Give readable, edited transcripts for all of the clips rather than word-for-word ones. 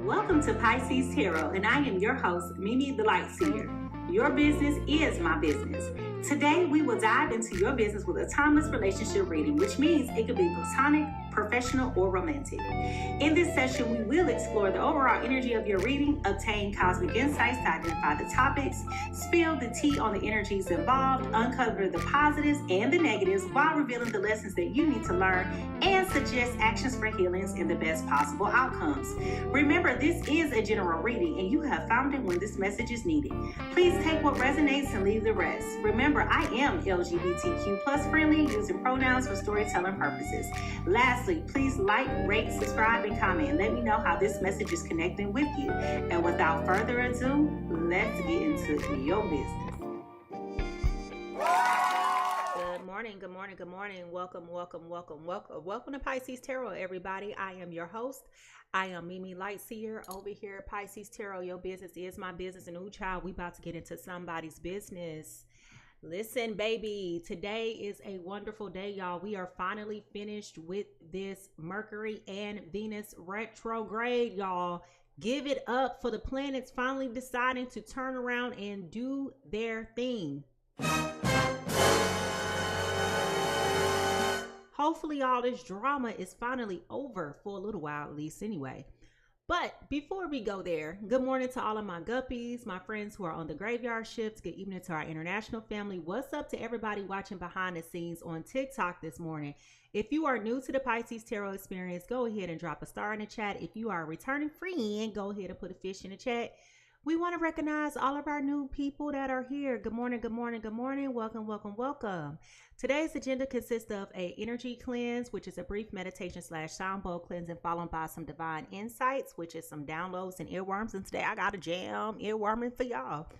Welcome to Pisces Tarot, and I am your host, Mimi Lightseer. Your business is my business. Today, we will dive into your business with a timeless relationship reading, which means it could be platonic, professional, or romantic. In this session, we will explore the overall energy of your reading, obtain cosmic insights to identify the topics, spill the tea on the energies involved, uncover the positives and the negatives while revealing the lessons that you need to learn, and suggest actions for healings and the best possible outcomes. Remember, this is a general reading, and you have found it when this message is needed. Please take what resonates and leave the rest. Remember, I am LGBTQ plus friendly, using pronouns for storytelling purposes. Lastly, please like, rate, subscribe, and comment. Let me know how this message is connecting with you. And without further ado, let's get into your business. Good morning. Welcome to Pisces Tarot, everybody. I am your host. I am Mimi Lightseer over here at Pisces Tarot. Your business is my business. And ooh, child, we about to get into somebody's business. Listen, baby, today is a wonderful day, y'all. We are finally finished with this Mercury and Venus retrograde, y'all. Give it up for the planets finally deciding to turn around and do their thing. Hopefully all this drama is finally over for a little while, at least anyway. But before we go there, good morning to all of my guppies, my friends who are on the graveyard shifts. Good evening to our international family. What's up to everybody watching behind the scenes on TikTok this morning? If you are new to the Pisces Tarot experience, go ahead and drop a star in the chat. If you are a returning friend, go ahead and put a fish in the chat. We want to recognize all of our new people that are here. Good morning. Welcome. Today's agenda consists of a energy cleanse, which is a brief meditation / sound bowl cleansing, followed by some divine insights, which is some downloads and earworms. And today I got a jam earworming for y'all.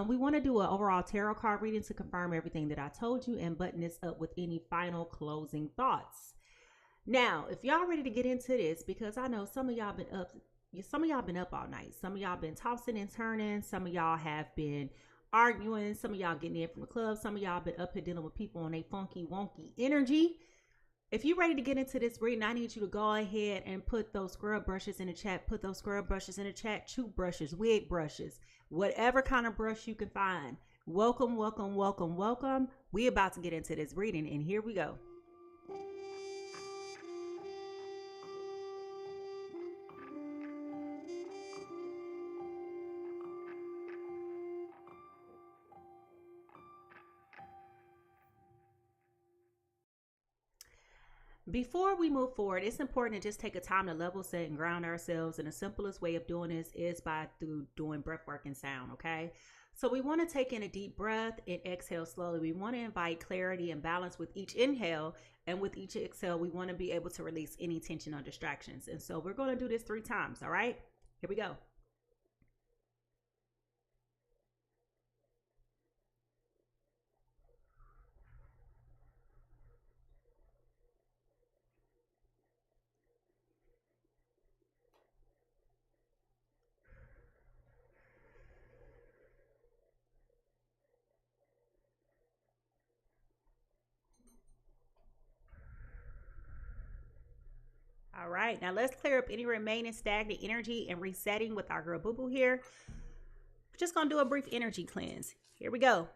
We want to do an overall tarot card reading to confirm everything that I told you and button this up with any final closing thoughts. Now, if y'all ready to get into this, because I know some of y'all been up all night. Some of y'all been tossing and turning. Some of y'all have been arguing. Some of y'all getting in from the club. Some of y'all been up here dealing with people on a funky, wonky energy. If you're ready to get into this reading, I need you to go ahead and put those scrub brushes in the chat. Chew brushes, wig brushes, whatever kind of brush you can find. Welcome. We about to get into this reading, and here we go. Before we move forward, it's important to just take a time to level set and ground ourselves. And the simplest way of doing this is through doing breath work and sound, okay? So we want to take in a deep breath and exhale slowly. We want to invite clarity and balance with each inhale. And with each exhale, we want to be able to release any tension or distractions. And so we're going to do this 3 times, all right? Here we go. All right, now let's clear up any remaining stagnant energy and resetting with our girl Boo Boo here. We're just going to do a brief energy cleanse. Here we go.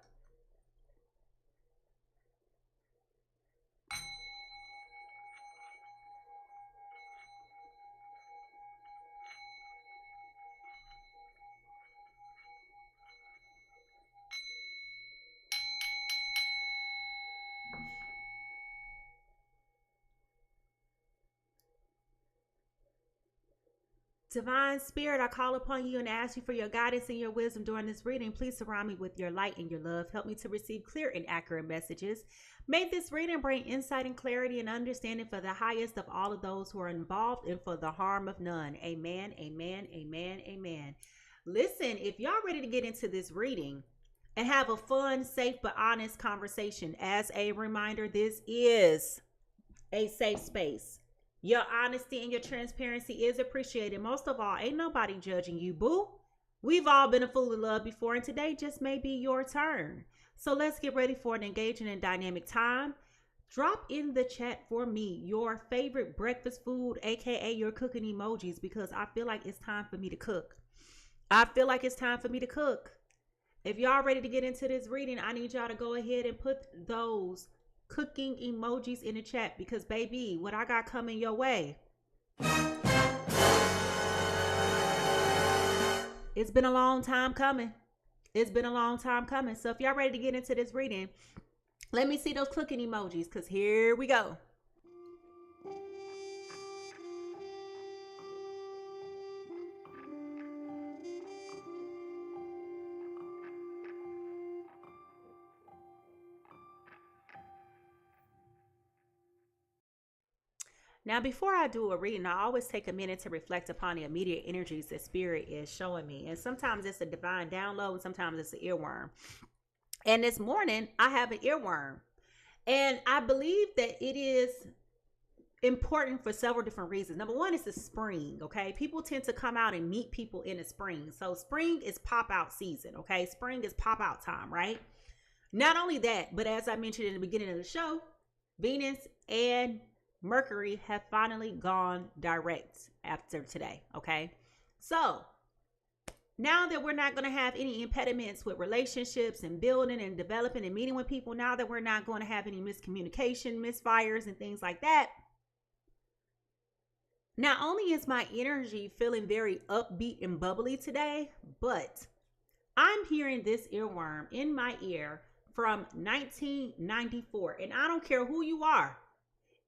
Divine Spirit, I call upon you and ask you for your guidance and your wisdom during this reading. Please surround me with your light and your love. Help me to receive clear and accurate messages. May this reading bring insight and clarity and understanding for the highest of all of those who are involved and for the harm of none. Amen. Listen, if y'all ready to get into this reading and have a fun, safe, but honest conversation, as a reminder, this is a safe space. Your honesty and your transparency is appreciated. Most of all, ain't nobody judging you, boo. We've all been a fool in love before, and today just may be your turn. So let's get ready for an engaging and dynamic time. Drop in the chat for me your favorite breakfast food, aka your cooking emojis, because I feel like it's time for me to cook. I feel like it's time for me to cook. If y'all ready to get into this reading, I need y'all to go ahead and put those cooking emojis in the chat, because baby, what I got coming your way. It's been a long time coming. It's been a long time coming. So if y'all ready to get into this reading, let me see those cooking emojis, because here we go. Now, before I do a reading, I always take a minute to reflect upon the immediate energies that spirit is showing me. And sometimes it's a divine download, and sometimes it's an earworm. And this morning, I have an earworm. And I believe that it is important for several different reasons. Number one is the spring, okay? People tend to come out and meet people in the spring. So spring is pop out season, okay? Spring is pop out time, right? Not only that, but as I mentioned in the beginning of the show, Venus and Mercury have finally gone direct after today, okay? So now that we're not going to have any impediments with relationships and building and developing and meeting with people, now that we're not going to have any miscommunication, misfires, and things like that, not only is my energy feeling very upbeat and bubbly today, but I'm hearing this earworm in my ear from 1994. And I don't care who you are.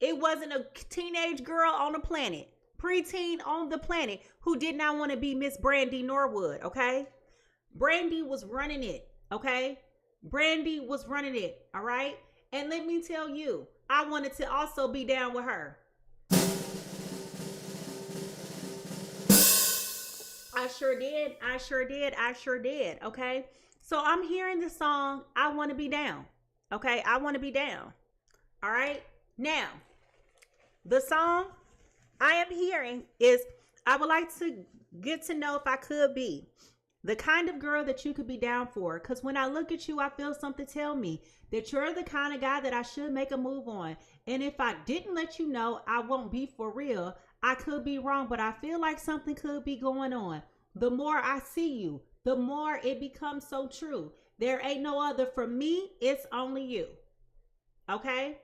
It wasn't a teenage girl on the planet, preteen on the planet, who did not want to be Miss Brandy Norwood, okay? Brandy was running it, okay? Brandy was running it, all right? And let me tell you, I wanted to also be down with her. I sure did. I sure did. I sure did, okay? So I'm hearing the song, I Want to Be Down, okay? I want to be down, all right? Now, the song I am hearing is, I would like to get to know if I could be the kind of girl that you could be down for. Because when I look at you, I feel something tell me that you're the kind of guy that I should make a move on. And if I didn't let you know, I won't be for real. I could be wrong, but I feel like something could be going on. The more I see you, the more it becomes so true. There ain't no other for me. It's only you. Okay?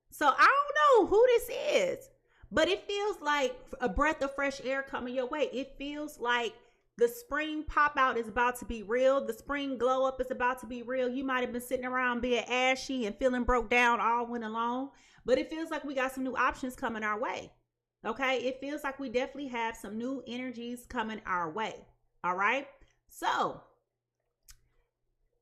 So I don't know who this is, but it feels like a breath of fresh air coming your way. It feels like the spring pop out is about to be real. The spring glow up is about to be real. You might have been sitting around being ashy and feeling broke down all winter long, but it feels like we got some new options coming our way. Okay, it feels like we definitely have some new energies coming our way. All right, so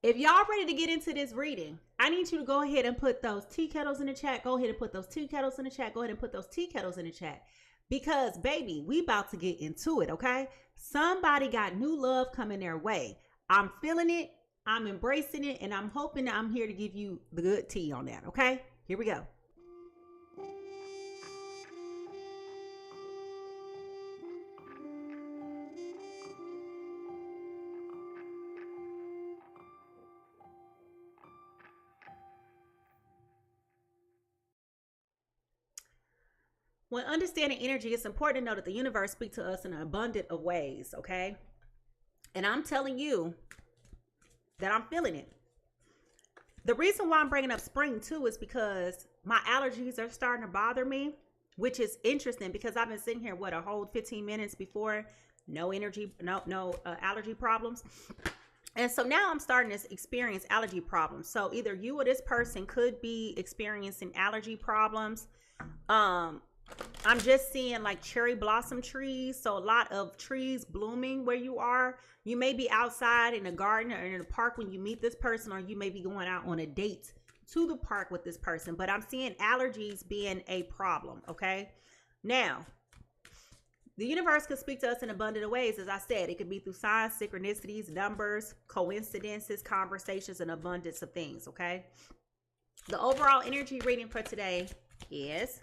if y'all ready to get into this reading, I need you to go ahead and put those tea kettles in the chat. Go ahead and put those tea kettles in the chat. Go ahead and put those tea kettles in the chat. Because, baby, we about to get into it, okay? Somebody got new love coming their way. I'm feeling it. I'm embracing it. And I'm hoping that I'm here to give you the good tea on that, okay? Here we go. When understanding energy, it's important to know that the universe speaks to us in an abundant of ways, okay? And I'm telling you that I'm feeling it. The reason why I'm bringing up spring too is because my allergies are starting to bother me, which is interesting because I've been sitting here, a whole 15 minutes before, no allergy problems. And so now I'm starting to experience allergy problems. So either you or this person could be experiencing allergy problems. I'm just seeing like cherry blossom trees. So a lot of trees blooming where you are. You may be outside in a garden or in a park when you meet this person, or you may be going out on a date to the park with this person. But I'm seeing allergies being a problem, okay? Now, the universe could speak to us in abundant ways. As I said, it could be through signs, synchronicities, numbers, coincidences, conversations, and abundance of things, okay? The overall energy reading for today is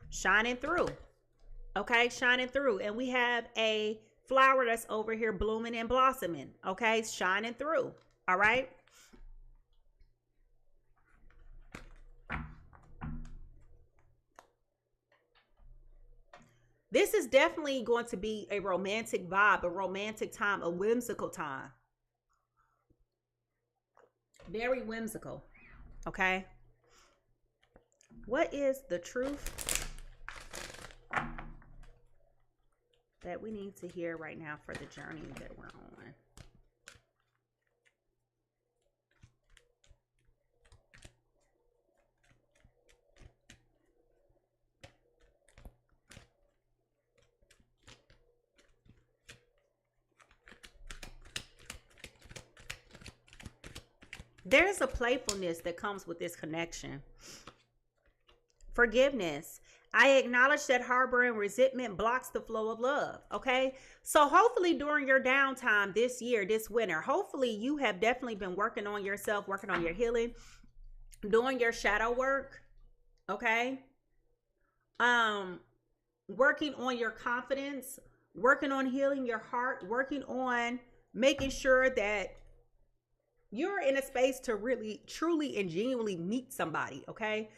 shining through. Okay, shining through. And we have a flower that's over here blooming and blossoming, okay? Shining through, all right? This is definitely going to be a romantic vibe, a romantic time, a whimsical time. Very whimsical, okay? What is the truth that we need to hear right now for the journey that we're on? There's a playfulness that comes with this connection. Forgiveness. I acknowledge that harboring resentment blocks the flow of love. Okay. So hopefully during your downtime this year, this winter, hopefully you have definitely been working on yourself, working on your healing, doing your shadow work. Okay. Working on your confidence, working on healing your heart, working on making sure that you're in a space to really, truly, and genuinely meet somebody, okay?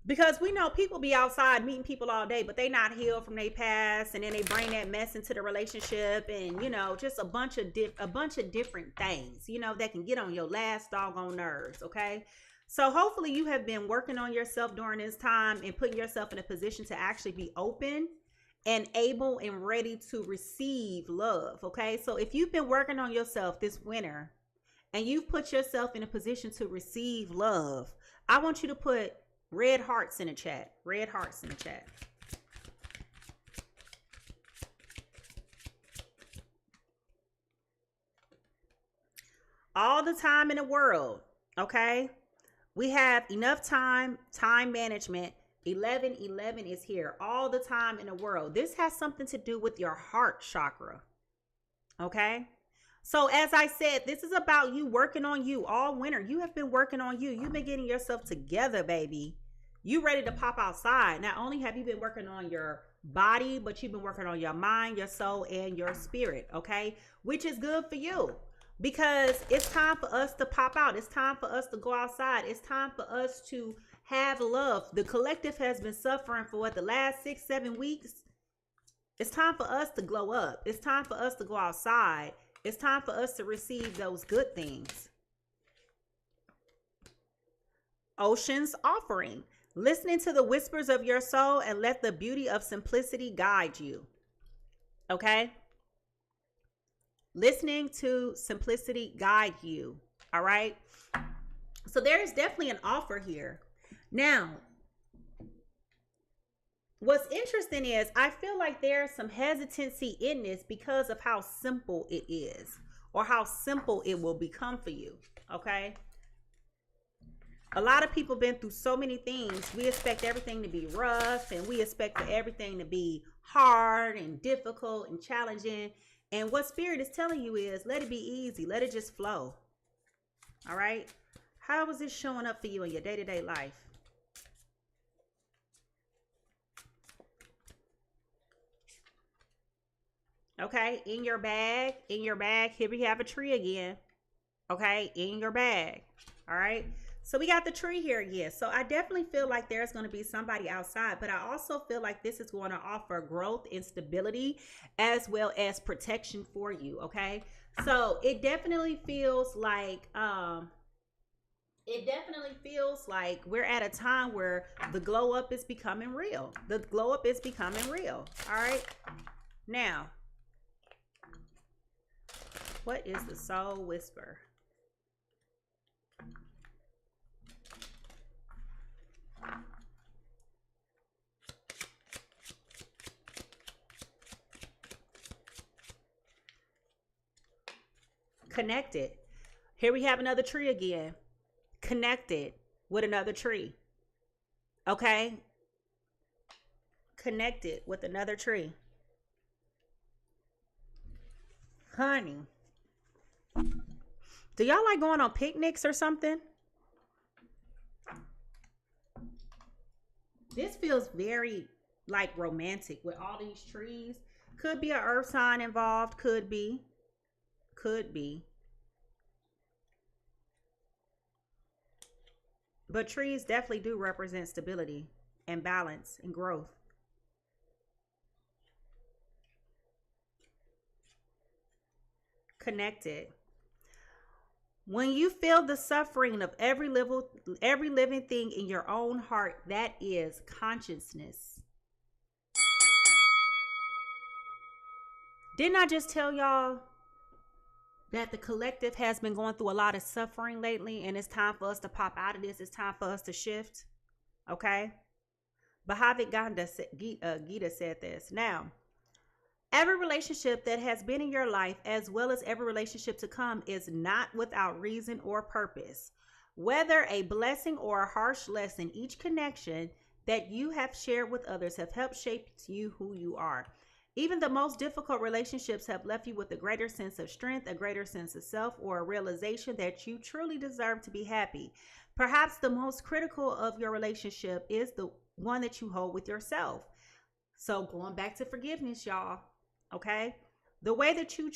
Because we know people be outside meeting people all day, but they not healed from their past, and then they bring that mess into the relationship, and you know, just a bunch of different things, you know, that can get on your last doggone nerves, okay? So hopefully you have been working on yourself during this time and putting yourself in a position to actually be open and able and ready to receive love, okay? So if you've been working on yourself this winter, and you've put yourself in a position to receive love, I want you to put red hearts in the chat. Red hearts in the chat. All the time in the world, okay? We have enough time, time management. 1111 is here. All the time in the world. This has something to do with your heart chakra, okay? So as I said, this is about you working on you all winter. You have been working on you. You've been getting yourself together, baby. You ready to pop outside. Not only have you been working on your body, but you've been working on your mind, your soul, and your spirit, okay? Which is good for you because it's time for us to pop out. It's time for us to go outside. It's time for us to have love. The collective has been suffering for what, the last 6-7 weeks? It's time for us to glow up. It's time for us to go outside. It's time for us to receive those good things. Ocean's offering. Listening to the whispers of your soul and let the beauty of simplicity guide you. Okay? Listening to simplicity guide you. All right? So there is definitely an offer here. Now, what's interesting is I feel like there's some hesitancy in this because of how simple it is or how simple it will become for you, okay? A lot of people been through so many things. We expect everything to be rough and we expect for everything to be hard and difficult and challenging. And what Spirit is telling you is let it be easy. Let it just flow, all right? How is this showing up for you in your day-to-day life? Okay, in your bag, here we have a tree again. Okay, in your bag. All right, so we got the tree here again. So I definitely feel like there's going to be somebody outside, but I also feel like this is going to offer growth and stability as well as protection for you. Okay, so it definitely feels like we're at a time where the glow up is becoming real. The glow up is becoming real. All right, now. What is the soul whisper? Connected. Here we have another tree again. Connected with another tree. Okay? Connected with another tree. Honey. Do y'all like going on picnics or something? This feels very like romantic with all these trees. Could be an earth sign involved. Could be. Could be. But trees definitely do represent stability and balance and growth. Connected. When you feel the suffering of every living thing in your own heart, that is consciousness. Didn't I just tell y'all that the collective has been going through a lot of suffering lately, and it's time for us to pop out of this? It's time for us to shift. Okay? Bhagavad Gita said this. Now, every relationship that has been in your life, as well as every relationship to come, is not without reason or purpose. Whether a blessing or a harsh lesson, each connection that you have shared with others have helped shape you who you are. Even the most difficult relationships have left you with a greater sense of strength, a greater sense of self, or a realization that you truly deserve to be happy. Perhaps the most critical of your relationship is the one that you hold with yourself. So going back to forgiveness, y'all. Okay, the way that you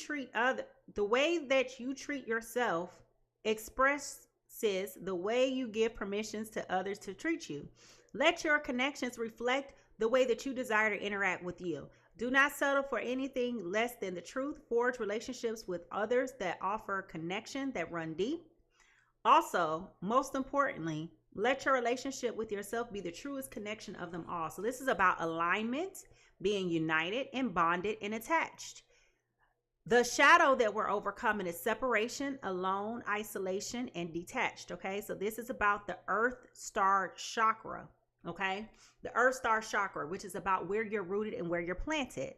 treat yourself expresses the way you give permissions to others to treat you. Let your connections reflect the way that you desire to interact with you. Do not settle for anything less than the truth. Forge relationships with others that offer connection that run deep. Also, most importantly, let your relationship with yourself be the truest connection of them all. So this is about alignment, being united and bonded and attached. The shadow that we're overcoming is separation, alone, isolation, and detached. Okay, so this is about the Earth Star Chakra. Okay, the Earth Star Chakra, which is about where you're rooted and where you're planted.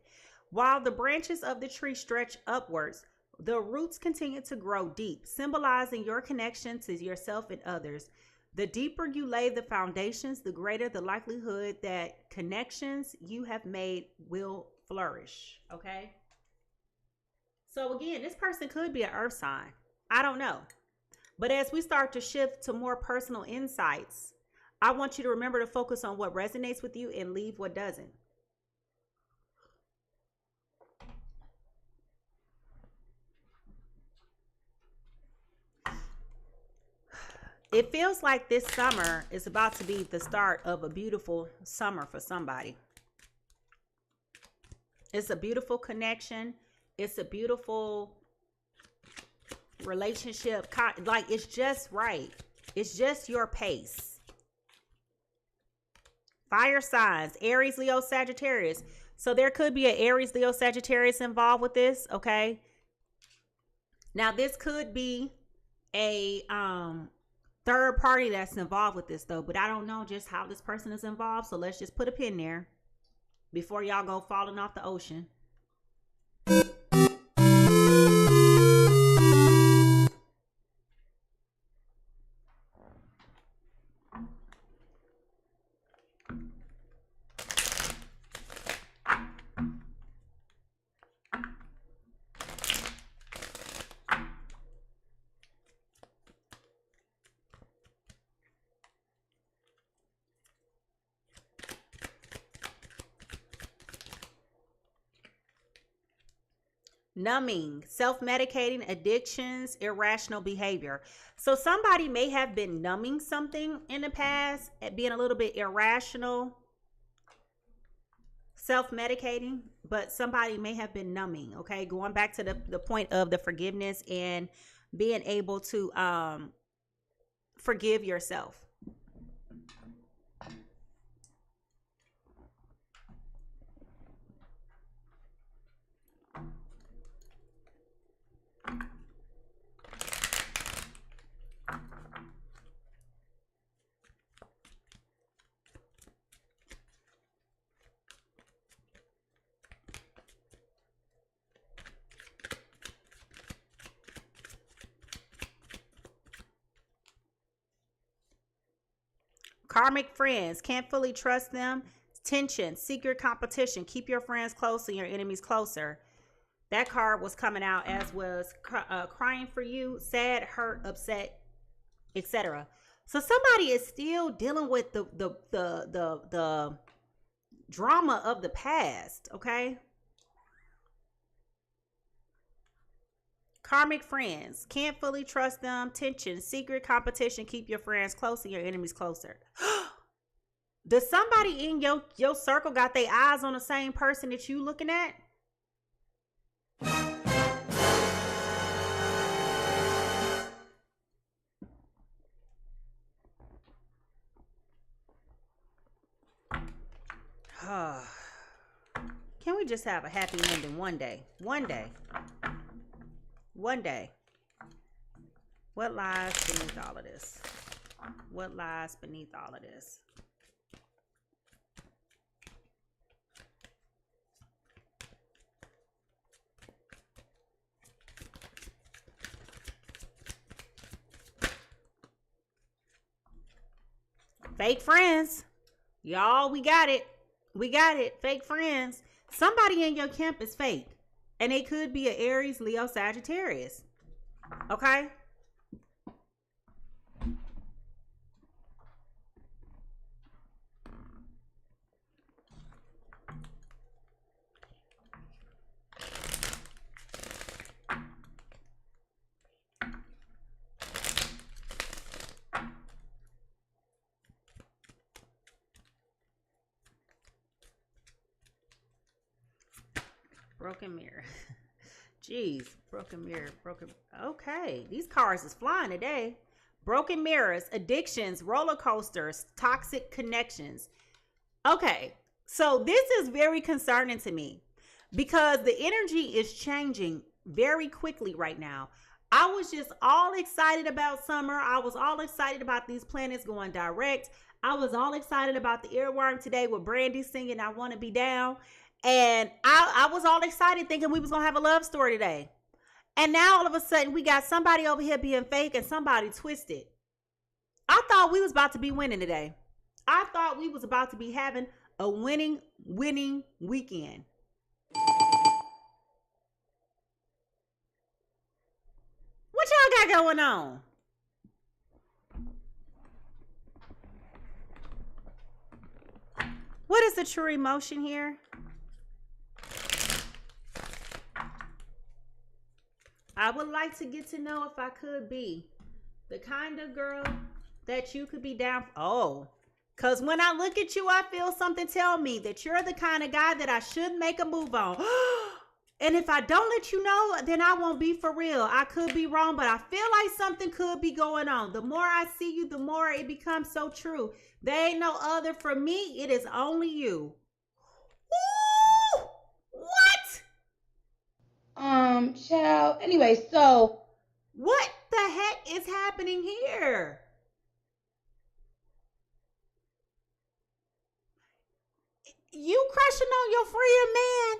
While the branches of the tree stretch upwards, the roots continue to grow deep, symbolizing your connection to yourself and others. The deeper you lay the foundations, the greater the likelihood that connections you have made will flourish. Okay. So again, this person could be an earth sign. I don't know. But as we start to shift to more personal insights, I want you to remember to focus on what resonates with you and leave what doesn't. It feels like this summer is about to be the start of a beautiful summer for somebody. It's a beautiful connection. It's a beautiful relationship. Like, it's just right. It's just your pace. Fire signs, Aries, Leo, Sagittarius. So there could be an Aries, Leo, Sagittarius involved with this, okay? Now, this could be a third party that's involved with this, though. But I don't know just how this person is involved. So let's just put a pin there before y'all go falling off the ocean. Numbing, self-medicating, addictions, irrational behavior. So somebody may have been numbing something in the past, being a little bit irrational, self-medicating, but somebody may have been numbing, okay? Going back to the point of the forgiveness and being able to forgive yourself. Karmic friends, can't fully trust them. Tension, secret competition, keep your friends close and your enemies closer. That card was coming out, as was crying for you, sad, hurt, upset, etc. So somebody is still dealing with the drama of the past, okay? Karmic friends. Can't fully trust them. Tension. Secret competition. Keep your friends close and your enemies closer. Does somebody in your circle got their eyes on the same person that you looking at? Can we just have a happy ending one day? One day. One day. What lies beneath all of this? What lies beneath all of this? Fake friends. Y'all, we got it. We got it. Fake friends. Somebody in your camp is fake. And they could be an Aries, Leo, Sagittarius. Okay? Broken mirror. Jeez, broken mirror, broken. Okay, these cards is flying today. Broken mirrors, addictions, roller coasters, toxic connections. Okay, so this is very concerning to me because the energy is changing very quickly right now. I was just all excited about summer. I was all excited about these planets going direct. I was all excited about the earworm today with Brandy singing I Want to Be Down. And I was all excited thinking we was going to have a love story today. And now all of a sudden we got somebody over here being fake and somebody twisted. I thought we was about to be winning today. I thought we was about to be having a winning weekend. What y'all got going on? What is the true emotion here? I would like to get to know if I could be the kind of girl that you could be down for. Oh, because when I look at you, I feel something tell me that you're the kind of guy that I should make a move on. And if I don't let you know, then I won't be for real. I could be wrong, but I feel like something could be going on. The more I see you, the more it becomes so true. There ain't no other for me. It is only you. Ooh, what? Child. Anyway, so what the heck is happening here? You crushing on your friend, man?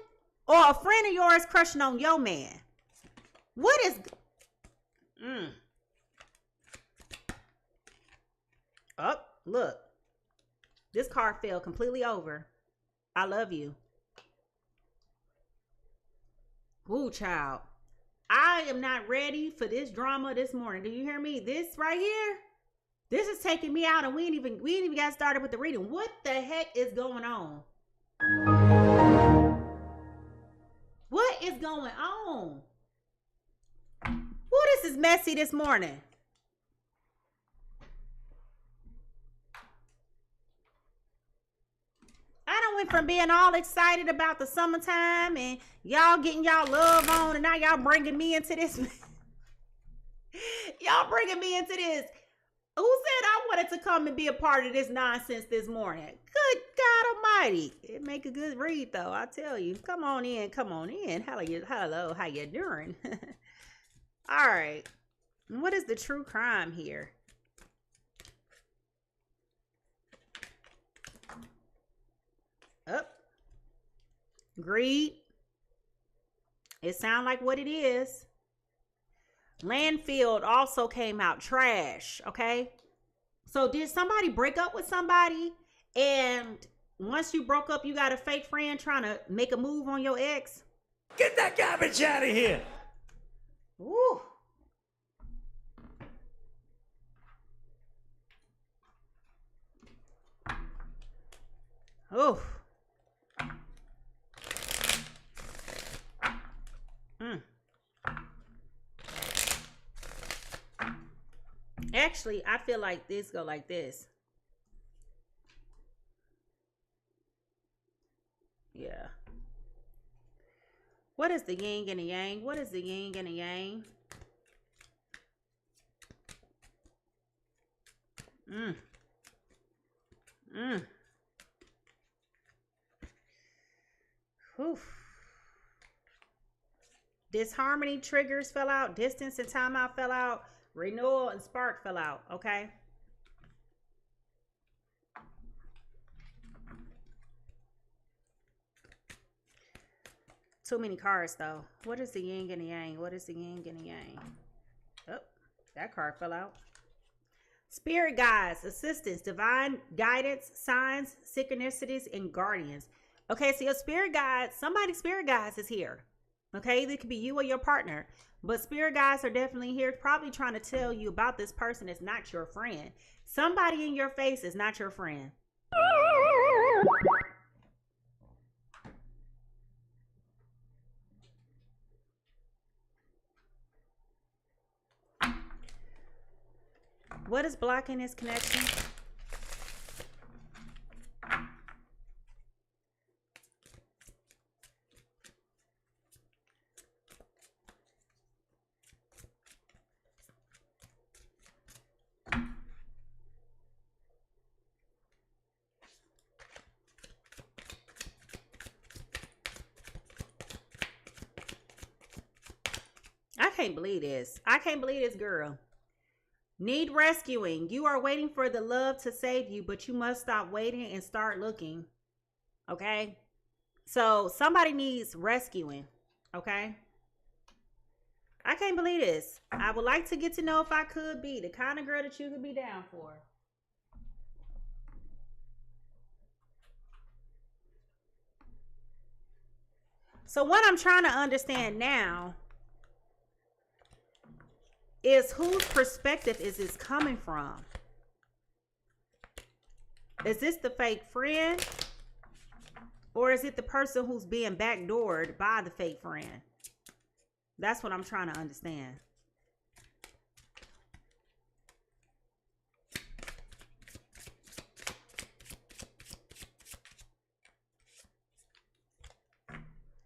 Or a friend of yours crushing on your man? What is... Oh, look. This card fell completely over. I love you. Ooh, child. I am not ready for this drama this morning. Do you hear me? This right here, this is taking me out, and we ain't even got started with the reading. What the heck is going on? What is going on? What is this messy this morning? I done went from being all excited about the summertime and y'all getting y'all love on, and now y'all bringing me into this. Y'all bringing me into this. Who said I wanted to come and be a part of this nonsense this morning? Good God Almighty. It make a good read though, I tell you. Come on in, come on in. Hello, how you doing? All right. What is the true crime here? Up. Greed. It sounds like what it is. Landfill also came out. Trash. Okay. So did somebody break up with somebody, and once you broke up, you got a fake friend trying to make a move on your ex? Get that garbage out of here. Woo. Oh. Actually, I feel like this go like this. Yeah. What is the yin and the yang? What is the yin and the yang? Whew. Disharmony triggers fell out. Distance and timeout fell out. Renewal and spark fell out. Okay. Too many cards though. What is the yin and the yang? What is the yin and the yang? Oh, that card fell out. Spirit guides, assistants, divine guidance, signs, synchronicities, and guardians. Okay, so your spirit guide, somebody's spirit guides is here. Okay, it could be you or your partner, but spirit guides are definitely here, probably trying to tell you about this person that's not your friend. Somebody in your face is not your friend. What is blocking this connection? I can't believe this. I can't believe this, girl. Need rescuing. You are waiting for the love to save you, but you must stop waiting and start looking. Okay? So somebody needs rescuing. Okay? I can't believe this. I would like to get to know if I could be the kind of girl that you could be down for. So what I'm trying to understand now is whose perspective is this coming from? Is this the fake friend? Or is it the person who's being backdoored by the fake friend? That's what I'm trying to understand.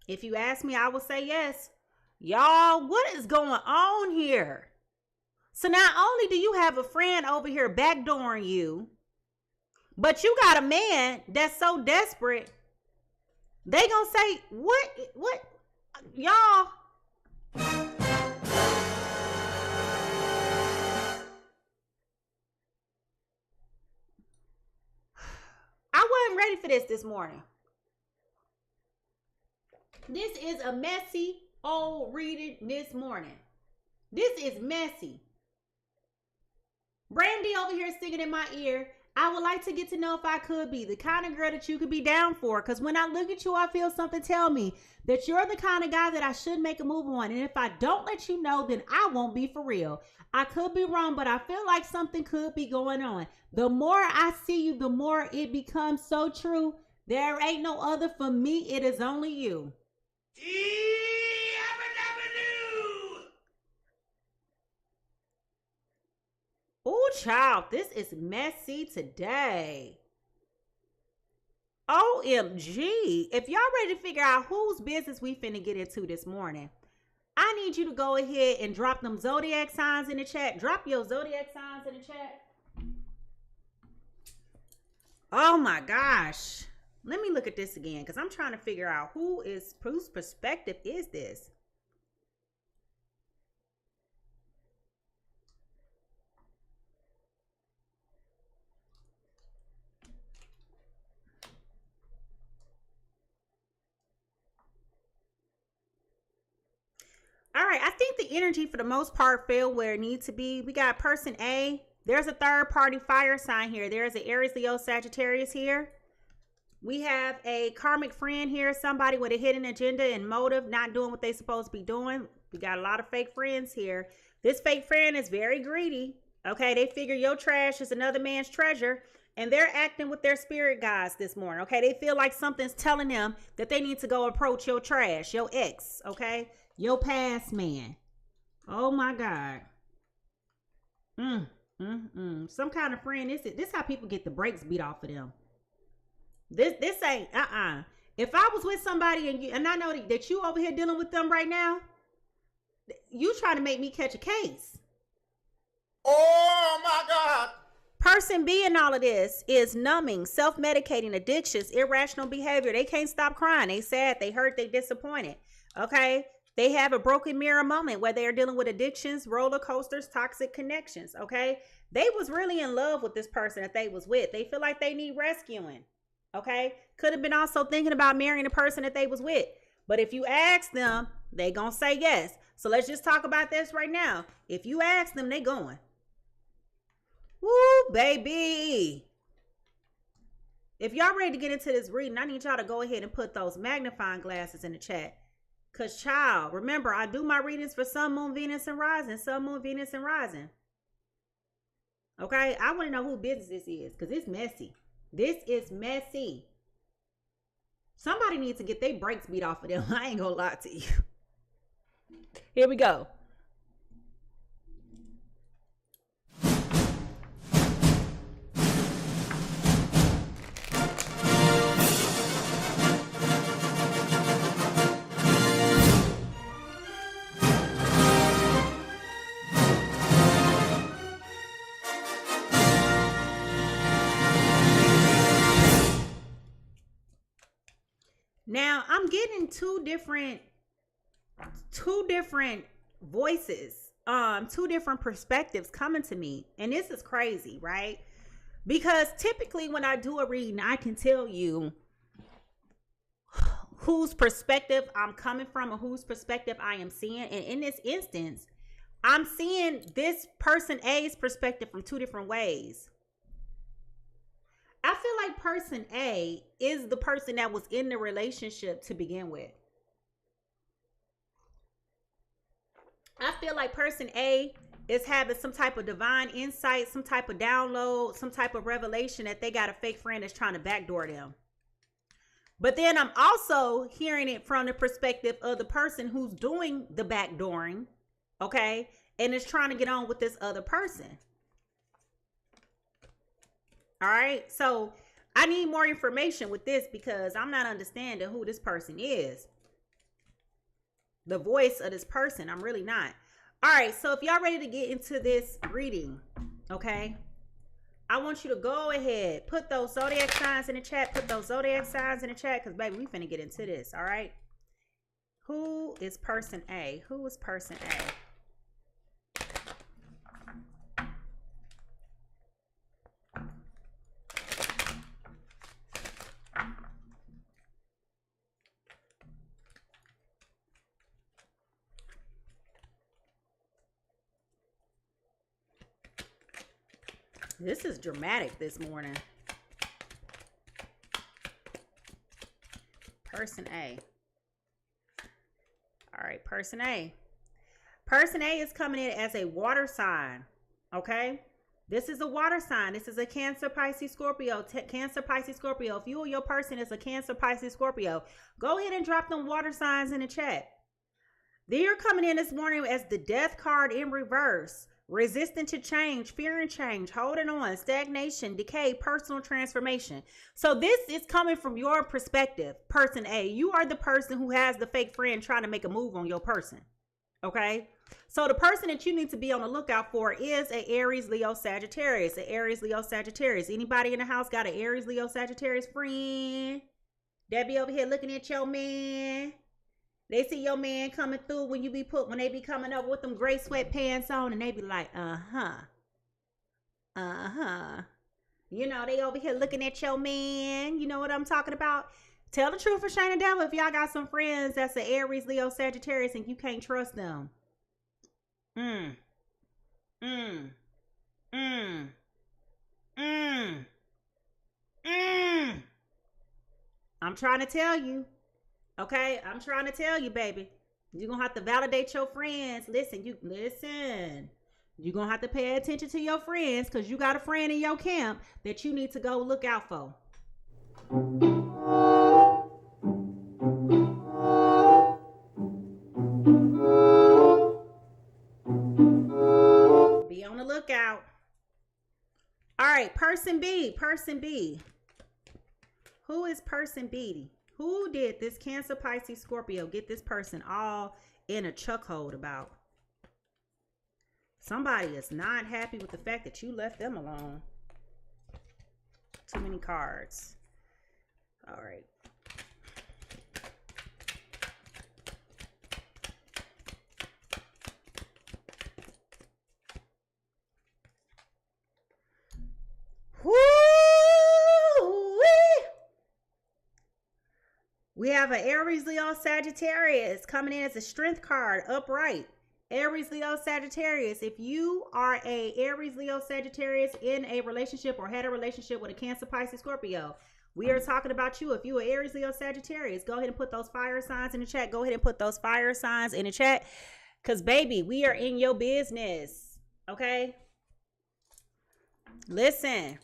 If you ask me, I will say yes. Y'all, what is going on here? So not only do you have a friend over here backdooring you, but you got a man that's so desperate, they gonna say, what, y'all? I wasn't ready for this morning. This is a messy old reading this morning. This is messy. Brandy over here singing in my ear. I would like to get to know if I could be the kind of girl that you could be down for. Because when I look at you, I feel something tell me that you're the kind of guy that I should make a move on. And if I don't let you know, then I won't be for real. I could be wrong, but I feel like something could be going on. The more I see you, the more it becomes so true. There ain't no other for me. It is only you. Oh, child, this is messy today. OMG. If y'all ready to figure out whose business we finna get into this morning, I need you to go ahead and drop them zodiac signs in the chat. Drop your zodiac signs in the chat. Oh my gosh. Let me look at this again because I'm trying to figure out whose perspective is this? All right, I think the energy for the most part fell where it needs to be. We got person A. There's a third party fire sign here. There's an Aries, Leo, Sagittarius here. We have a karmic friend here, somebody with a hidden agenda and motive, not doing what they're supposed to be doing. We got a lot of fake friends here. This fake friend is very greedy. Okay, they figure your trash is another man's treasure, and they're acting with their spirit guides this morning. Okay, they feel like something's telling them that they need to go approach your trash, your ex, okay? Your past man. Oh my God. Some kind of friend. This how people get the brakes beat off of them. This ain't If I was with somebody and I know that you over here dealing with them right now, you trying to make me catch a case. Oh my God. Person B in all of this is numbing, self-medicating, addictions, irrational behavior. They can't stop crying. They sad, they hurt, they disappointed. Okay? They have a broken mirror moment where they're dealing with addictions, roller coasters, toxic connections. Okay? They was really in love with this person that they was with. They feel like they need rescuing. Okay? Could have been also thinking about marrying the person that they was with. But if you ask them, they gonna say yes. So let's just talk about this right now. If you ask them, they going. Woo, baby. If y'all ready to get into this reading, I need y'all to go ahead and put those magnifying glasses in the chat. Because, child, remember, I do my readings for Sun, Moon, Venus, and Rising. Sun, Moon, Venus, and Rising. Okay? I want to know who business this is because it's messy. This is messy. Somebody needs to get their brakes beat off of them. I ain't going to lie to you. Here we go. Now, I'm getting two different voices, two different perspectives coming to me. And this is crazy, right? Because typically when I do a reading, I can tell you whose perspective I'm coming from or whose perspective I am seeing. And in this instance, I'm seeing this person A's perspective from two different ways. I feel like person A is the person that was in the relationship to begin with. I feel like person A is having some type of divine insight, some type of download, some type of revelation that they got a fake friend that's trying to backdoor them. But then I'm also hearing it from the perspective of the person who's doing the backdooring, okay, and is trying to get on with this other person. All right, so I need more information with this because I'm not understanding who this person is. The voice of this person, I'm really not. All right, so if y'all ready to get into this reading, okay, I want you to go ahead, put those zodiac signs in the chat, because baby, we finna get into this, all right? Who is person A? Who is person A? This is dramatic this morning. Person A. All right, person A. Person A is coming in as a water sign, okay? This is a water sign. This is a Cancer, Pisces, Scorpio. Cancer, Pisces, Scorpio. If you or your person is a Cancer, Pisces, Scorpio, go ahead and drop them water signs in the chat. They're coming in this morning as the Death card in reverse. Resistant to change, fearing change, holding on, stagnation, decay, personal transformation. So this is coming from your perspective, person A. You are the person who has the fake friend trying to make a move on your person. Okay? So the person that you need to be on the lookout for is a Aries, Leo, Sagittarius. A Aries, Leo, Sagittarius. Anybody in the house got an Aries, Leo, Sagittarius friend? That be over here looking at your man. They see your man coming through when they be coming up with them gray sweatpants on, and they be like, you know, they over here looking at your man. You know what I'm talking about? Tell the truth for shame the devil if y'all got some friends that's an Aries, Leo, Sagittarius, and you can't trust them. I'm trying to tell you. Okay, I'm trying to tell you, baby. You're going to have to validate your friends. Listen. You're going to have to pay attention to your friends because you got a friend in your camp that you need to go look out for. Be on the lookout. All right, person B, person B. Who is person B? Who did this Cancer, Pisces, Scorpio get this person all in a chokehold about? Somebody is not happy with the fact that you left them alone. Too many cards. All right. We have an Aries, Leo, Sagittarius coming in as a strength card, upright. Aries, Leo, Sagittarius. If you are a Aries, Leo, Sagittarius in a relationship or had a relationship with a Cancer, Pisces, Scorpio, we are talking about you. If you are Aries, Leo, Sagittarius, go ahead and put those fire signs in the chat. Go ahead and put those fire signs in the chat. Because, baby, we are in your business. Okay? Listen.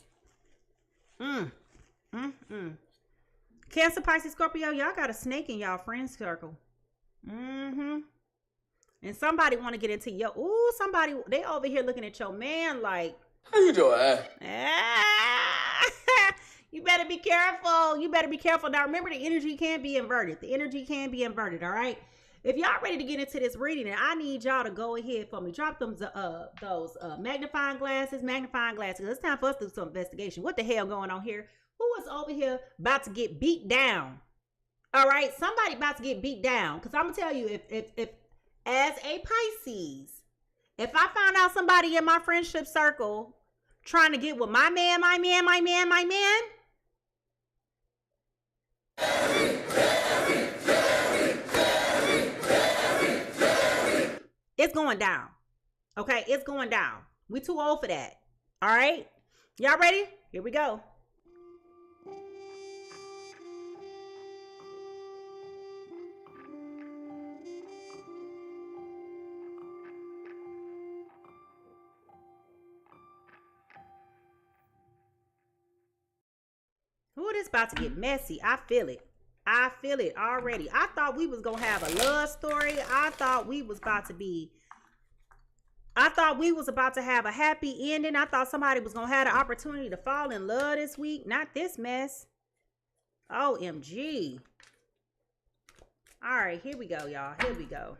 Cancer, Pisces, Scorpio, y'all got a snake in y'all friend circle. And somebody want to get into your, somebody, they over here looking at your man like, How you doing? You better be careful. You better be careful. Now, remember, the energy can be inverted. The energy can be inverted, all right? If y'all ready to get into this reading, and I need y'all to go ahead for me. Drop them those magnifying glasses. It's time for us to do some investigation. What the hell going on here? Who is over here about to get beat down? All right, somebody about to get beat down. Because I'm going to tell you, if as a Pisces, if I found out somebody in my friendship circle trying to get with my man, it's going down. Okay, it's going down. We too old for that. All right, y'all ready? Here we go. Ooh, this about to get messy. I feel it. I feel it already. I thought we was going to have a love story. I thought we was about to have a happy ending. I thought somebody was going to have the opportunity to fall in love this week. Not this mess. OMG. All right, here we go, y'all. Here we go.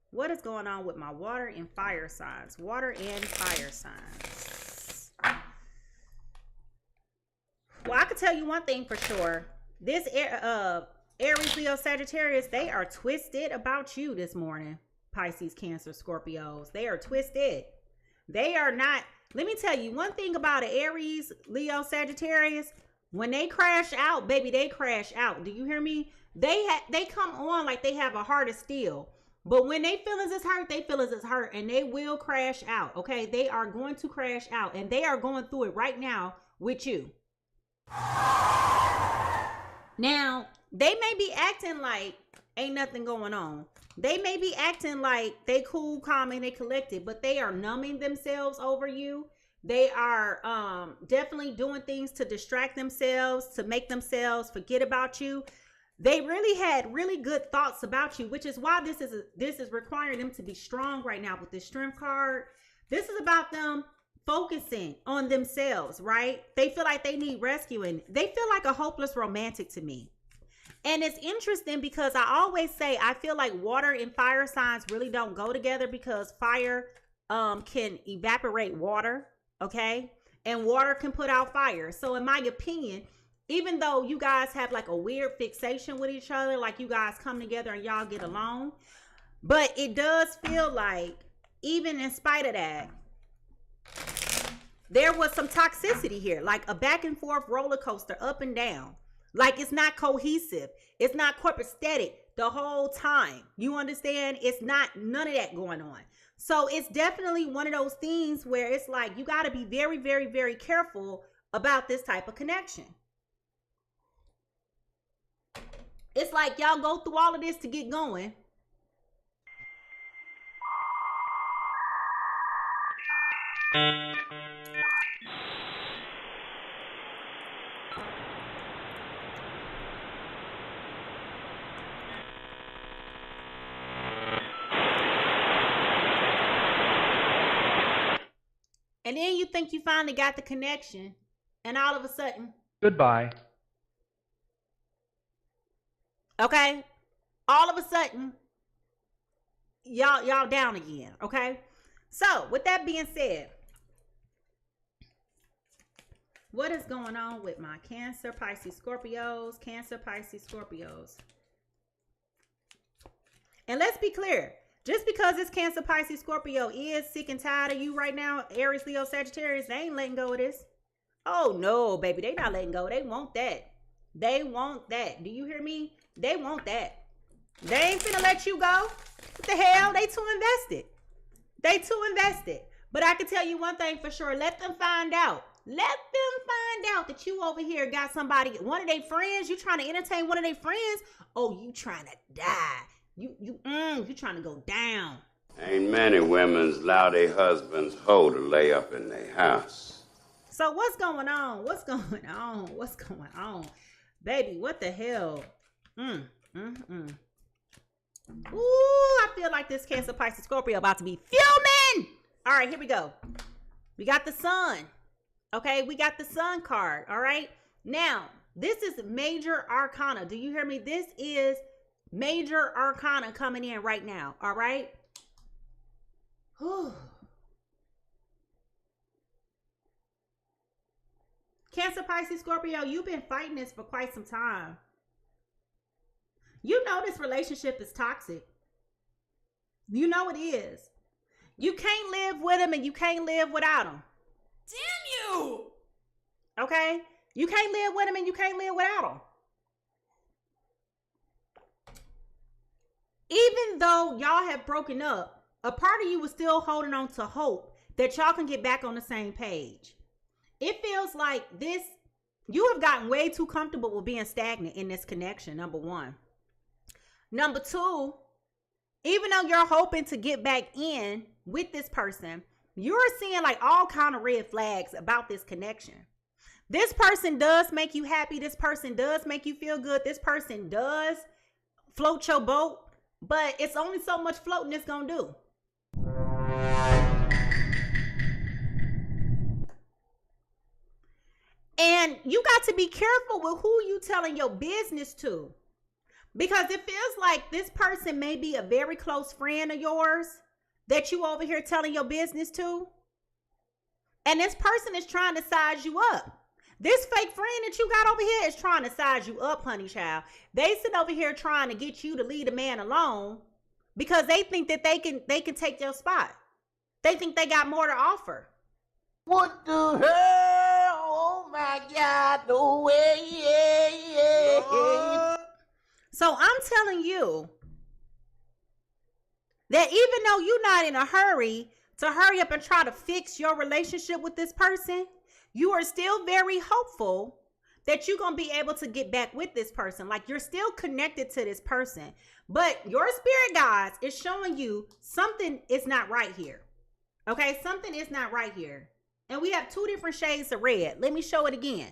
What is going on with my water and fire signs? Water and fire signs. Well, I can tell you one thing for sure. This Aries, Leo, Sagittarius, they are twisted about you this morning. Pisces, Cancer, Scorpios. They are twisted. They are not. Let me tell you one thing about an Aries, Leo, Sagittarius. When they crash out, baby, they crash out. Do you hear me? They come on like they have a heart of steel. But when they feelings is hurt, they feelings is hurt. And they will crash out. Okay? They are going to crash out. And they are going through it right now with you. Now, they may be acting like ain't nothing going on. They may be acting like they cool, calm, and they collected, but they are numbing themselves over you. They are definitely doing things to distract themselves, to make themselves forget about you. They really had really good thoughts about you, which is why this is requiring them to be strong right now with this strength card. This is about them focusing on themselves, right? They feel like they need rescuing. They feel like a hopeless romantic to me. And it's interesting because I always say I feel like water and fire signs really don't go together because fire can evaporate water, okay? And water can put out fire. So in my opinion, even though you guys have like a weird fixation with each other, like you guys come together and y'all get along, but it does feel like even in spite of that, there was some toxicity here, like a back and forth roller coaster up and down. Like it's not cohesive. It's not copacetic the whole time. You understand? It's not none of that going on. So it's definitely one of those things where it's like you got to be very, very, very careful about this type of connection. It's like y'all go through all of this to get going. And then you think you finally got the connection, and all of a sudden, goodbye. Okay? All of a sudden, y'all down again, okay? So, with that being said, what is going on with my Cancer, Pisces, Scorpios? Cancer, Pisces, Scorpios. And let's be clear. Just because this Cancer, Pisces, Scorpio is sick and tired of you right now, Aries, Leo, Sagittarius, they ain't letting go of this. Oh, no, baby. They not letting go. They want that. They want that. Do you hear me? They want that. They ain't finna let you go. What the hell? They too invested. They too invested. But I can tell you one thing for sure. Let them find out. Let them find out that you over here got somebody, one of their friends. You trying to entertain one of their friends. Oh, you trying to die. You trying to go down. Ain't many women's allow their husbands hoe to lay up in their house. So what's going on? What's going on? What's going on? Baby, what the hell? Ooh, I feel like this Cancer, Pisces, Scorpio about to be fuming. All right, here we go. We got the sun. Okay, we got the sun card. All right. Now, this is major arcana. Do you hear me? This is major arcana coming in right now. All right. Whew. Cancer, Pisces, Scorpio, you've been fighting this for quite some time. You know this relationship is toxic. You know it is. You can't live with him and you can't live without him. Damn you! Okay? You can't live with him and you can't live without him. Even though y'all have broken up, a part of you was still holding on to hope that y'all can get back on the same page. It feels like this, you have gotten way too comfortable with being stagnant in this connection, number one. Number two, even though you're hoping to get back in with this person, you're seeing like all kind of red flags about this connection. This person does make you happy. This person does make you feel good. This person does float your boat, but it's only so much floating it's gonna do. And you got to be careful with who you telling your business to. Because it feels like this person may be a very close friend of yours that you over here telling your business to. And this person is trying to size you up. This fake friend that you got over here is trying to size you up, honey child. They sit over here trying to get you to leave a man alone because they think that they can take your spot. They think they got more to offer. What the hell? Oh my God, no way, yeah. So I'm telling you that even though you're not in a hurry to hurry up and try to fix your relationship with this person, you are still very hopeful that you're going to be able to get back with this person. Like you're still connected to this person, but your spirit guides is showing you something is not right here. Okay, something is not right here. And we have two different shades of red. Let me show it again.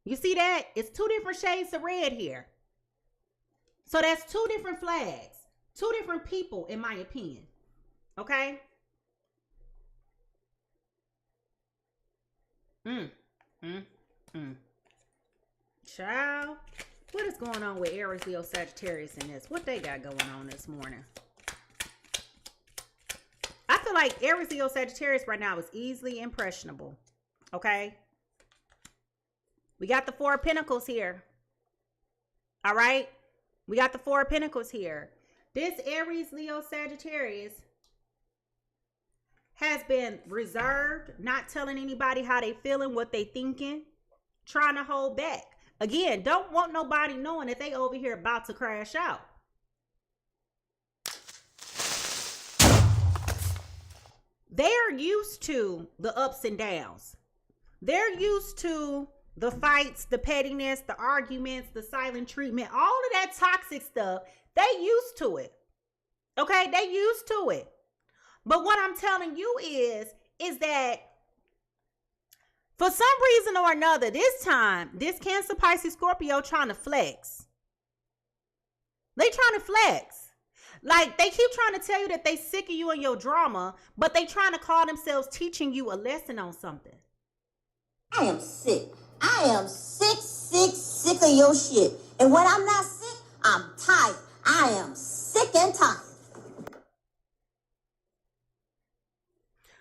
You see that? It's two different shades of red here. So that's two different flags, two different people, in my opinion. Okay? Child, what is going on with Aries, Leo, Sagittarius in this? What they got going on this morning? I feel like Aries, Leo, Sagittarius right now is easily impressionable. Okay? We got the Four of Pentacles here. All right? We got the Four of Pentacles here. This Aries, Leo, Sagittarius has been reserved, not telling anybody how they feeling, what they thinking, trying to hold back. Again, don't want nobody knowing that they over here about to crash out. They're used to the ups and downs. They're used to the fights, the pettiness, the arguments, the silent treatment, all of that toxic stuff. They used to it. Okay, they used to it. But what I'm telling you is that for some reason or another, this time, this Cancer, Pisces, Scorpio trying to flex. They trying to flex. Like, they keep trying to tell you that they sick of you and your drama, but they trying to call themselves teaching you a lesson on something. I am sick. I am sick of your shit. And when I'm not sick, I'm tired. I am sick and tired.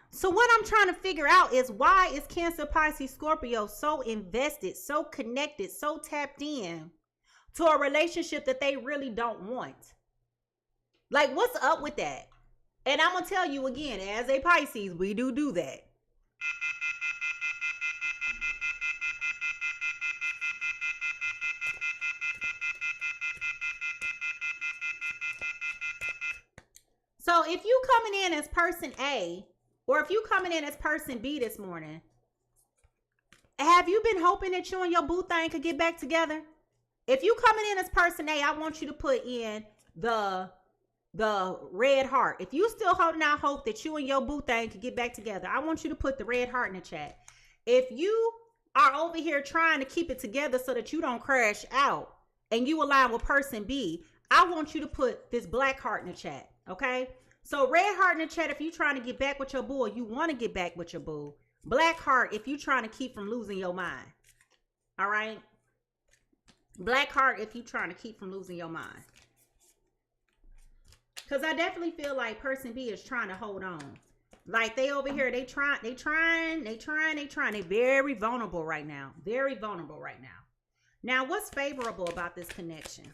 So what I'm trying to figure out is, why is Cancer, Pisces, Scorpio so invested, so connected, so tapped in to a relationship that they really don't want? Like, what's up with that? And I'm going to tell you again, as a Pisces, we do that. So if you coming in as person A, or if you coming in as person B this morning, have you been hoping that you and your boo thing could get back together? If you coming in as person A, I want you to put in the red heart. If you still holding out hope that you and your boo thing could get back together, I want you to put the red heart in the chat. If you are over here trying to keep it together so that you don't crash out and you align with person B, I want you to put this black heart in the chat. Okay, so red heart in the chat if you trying to get back with your boo, or you want to get back with your boo. Black heart if you trying to keep from losing your mind. All right, black heart if you trying to keep from losing your mind. Because I definitely feel like person B is trying to hold on. Like, they over here, they trying. They very vulnerable right now. Very vulnerable right now. Now, what's favorable about this connection?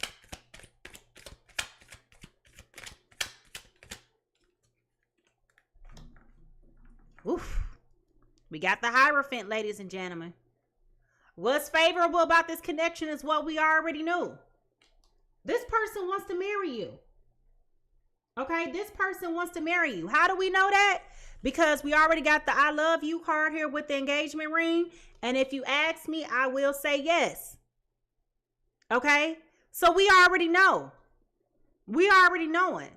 Oof. We got the Hierophant, ladies and gentlemen. What's favorable about this connection is what we already knew. This person wants to marry you. Okay, this person wants to marry you. How do we know that? Because we already got the I love you card here with the engagement ring. And if you ask me, I will say yes. Okay, so we already know. We already know it.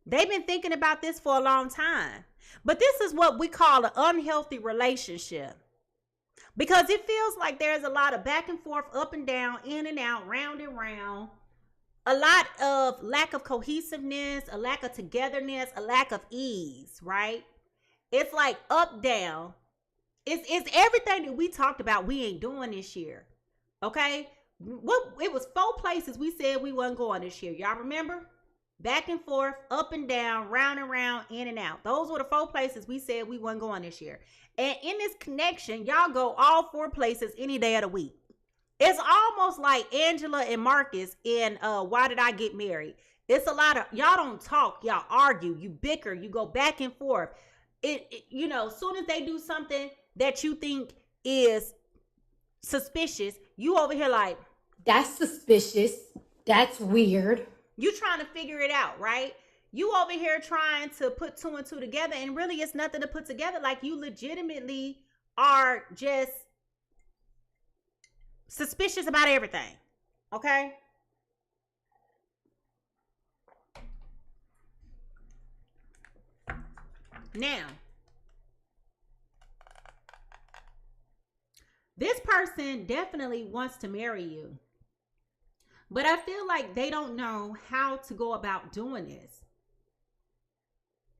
They've been thinking about this for a long time. But this is what we call an unhealthy relationship. Because it feels like there's a lot of back and forth, up and down, in and out, round and round. A lot of lack of cohesiveness, a lack of togetherness, a lack of ease, right? It's like up, down. It's everything that we talked about we ain't doing this year. Okay? It was 4 places we said we wasn't going this year. Y'all remember? Back and forth, up and down, round and round, in and out. Those were the 4 places we said we wasn't going this year. And in this connection, y'all go all 4 places any day of the week. It's almost like Angela and Marcus in Why Did I Get Married? It's a lot of, y'all don't talk, y'all argue, you bicker, you go back and forth. You know, as soon as they do something that you think is suspicious, you over here like, That's suspicious. That's weird. You trying to figure it out, right? You over here trying to put 2 and 2 together, and really it's nothing to put together. Like, you legitimately are just suspicious about everything. Okay? Now, this person definitely wants to marry you. But I feel like they don't know how to go about doing this.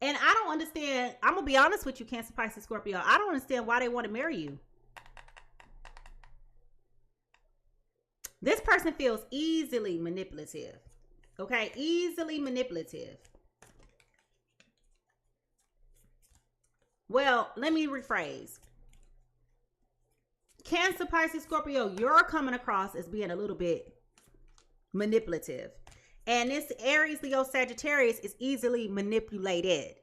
And I don't understand. I'm going to be honest with you, Cancer, Pisces, Scorpio. I don't understand why they want to marry you. This person feels easily manipulative. Okay? Easily manipulative. Well, let me rephrase. Cancer, Pisces, Scorpio, you're coming across as being a little bit manipulative. And this Aries, Leo, Sagittarius is easily manipulated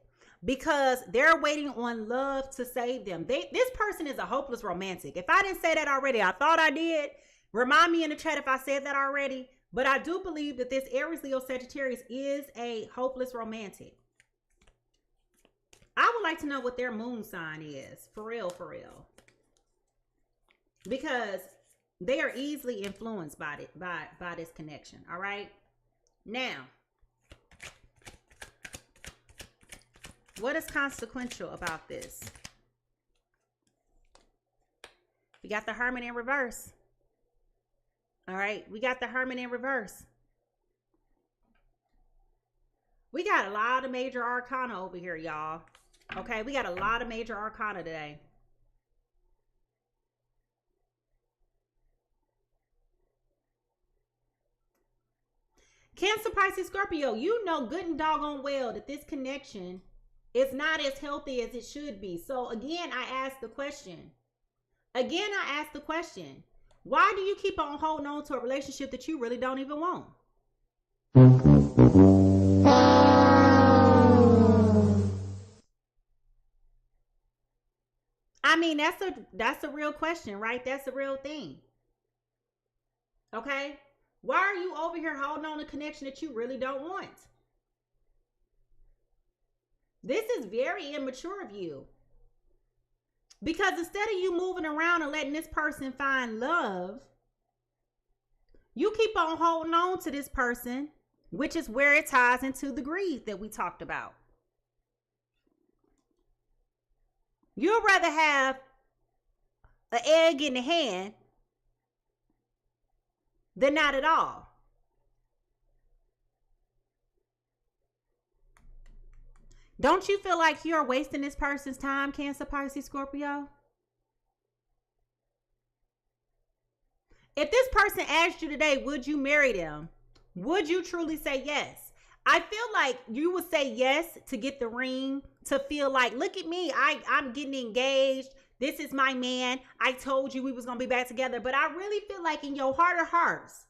because they're waiting on love to save them. This person is a hopeless romantic. If I didn't say that already, I thought I did. Remind me in the chat if I said that already. But I do believe that this Aries, Leo, Sagittarius is a hopeless romantic. I would like to know what their moon sign is. For real, for real. Because they are easily influenced by this connection. All right. Now, what is consequential about this? We got the Hermit in reverse. All right. We got the Hermit in reverse. We got a lot of major arcana over here, y'all. Okay, we got a lot of major arcana today. Cancer, Pisces, Scorpio, you know good and doggone well that this connection is not as healthy as it should be. So again, I ask the question. Why do you keep on holding on to a relationship that you really don't even want? I mean, that's a real question, right? That's a real thing. Okay? Why are you over here holding on to a connection that you really don't want? This is very immature of you. Because instead of you moving around and letting this person find love, you keep on holding on to this person, which is where it ties into the greed that we talked about. You'd rather have an egg in the hand than not at all. Don't you feel like you're wasting this person's time, Cancer, Pisces, Scorpio? If this person asked you today, would you marry them? Would you truly say yes? I feel like you would say yes to get the ring, to feel like, look at me, I'm getting engaged. This is my man. I told you we was going to be back together. But I really feel like in your heart of hearts,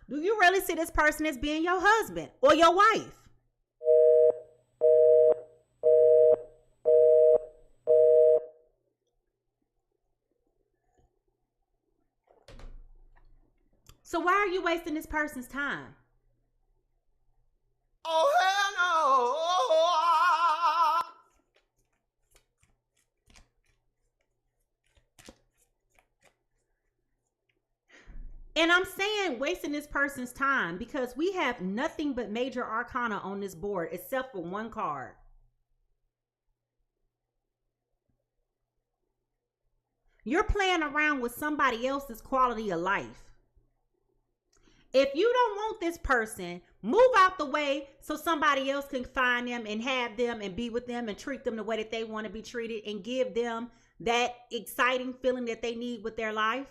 do you really see this person as being your husband or your wife? So why are you wasting this person's time? Oh, hell no. And I'm saying wasting this person's time because we have nothing but major arcana on this board except for one card. You're playing around with somebody else's quality of life. If you don't want this person, move out the way so somebody else can find them and have them and be with them and treat them the way that they want to be treated and give them that exciting feeling that they need with their life.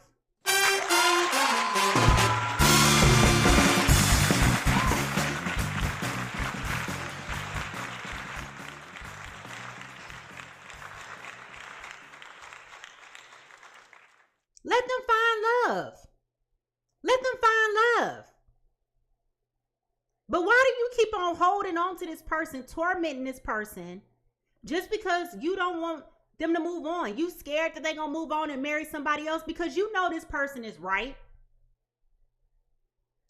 Let them find love. Let them find love. But why do you keep on holding on to this person, tormenting this person, just because you don't want them to move on? You scared that they're going to move on and marry somebody else because you know this person is right.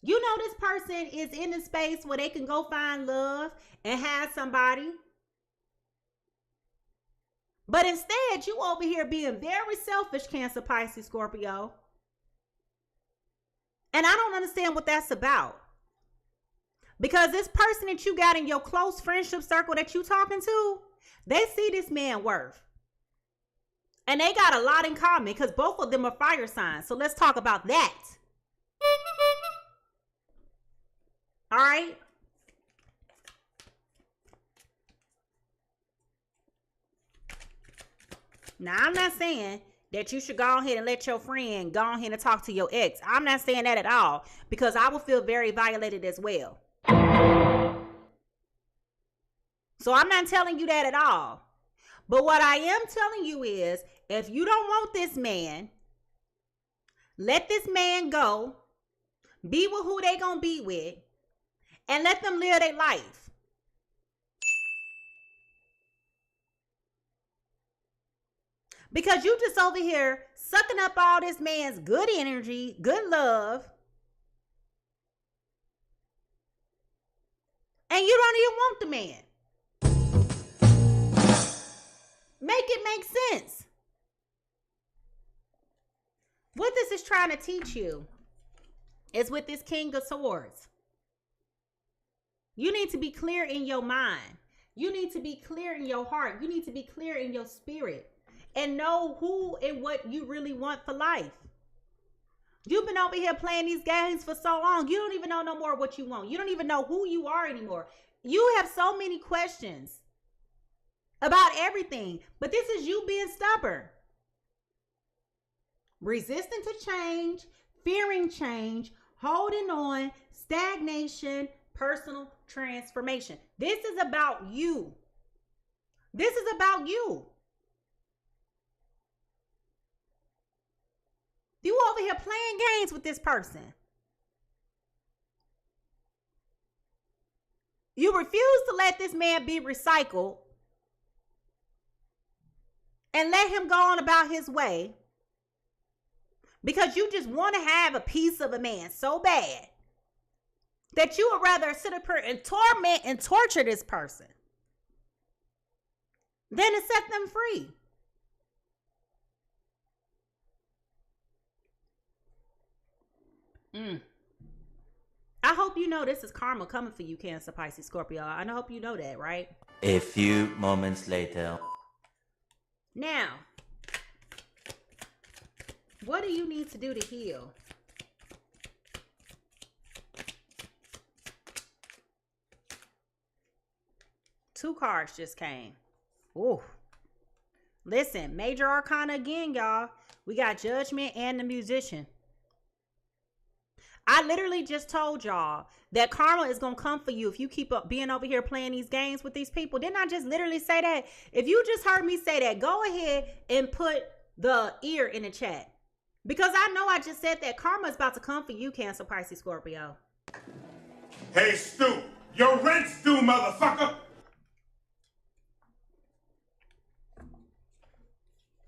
You know this person is in a space where they can go find love and have somebody. But instead, you over here being very selfish, Cancer, Pisces, Scorpio. And I don't understand what that's about. Because this person that you got in your close friendship circle that you talking to, they see this man worth. And they got a lot in common because both of them are fire signs. So let's talk about that. All right. Now, I'm not saying that you should go ahead and let your friend go ahead and talk to your ex. I'm not saying that at all because I will feel very violated as well. So I'm not telling you that at all. But what I am telling you is, if you don't want this man, let this man go, be with who they gonna be with, and let them live their life. Because you just over here sucking up all this man's good energy, good love, and you don't even want the man. Make it make sense. What this is trying to teach you is with this King of Swords. You need to be clear in your mind. You need to be clear in your heart. You need to be clear in your spirit and know who and what you really want for life. You've been over here playing these games for so long. You don't even know no more what you want. You don't even know who you are anymore. You have so many questions about everything, but this is you being stubborn. Resistant to change, fearing change, holding on, stagnation, personal transformation. This is about you. This is about you. You over here playing games with this person. You refuse to let this man be recycled and let him go on about his way because you just want to have a piece of a man so bad that you would rather sit up here and torment and torture this person than to set them free. I hope you know this is karma coming for you, Cancer, Pisces, Scorpio. I hope you know that, right? A few moments later. Now, what do you need to do to heal? Two cards just came. Ooh. Listen, major arcana again, y'all. We got Judgment and the Musician. I literally just told y'all that karma is going to come for you if you keep up being over here playing these games with these people. Didn't I just literally say that? If you just heard me say that, go ahead and put the ear in the chat. Because I know I just said that karma is about to come for you, Cancer, Pisces, Scorpio. Hey, Stu, your rent's due, motherfucker.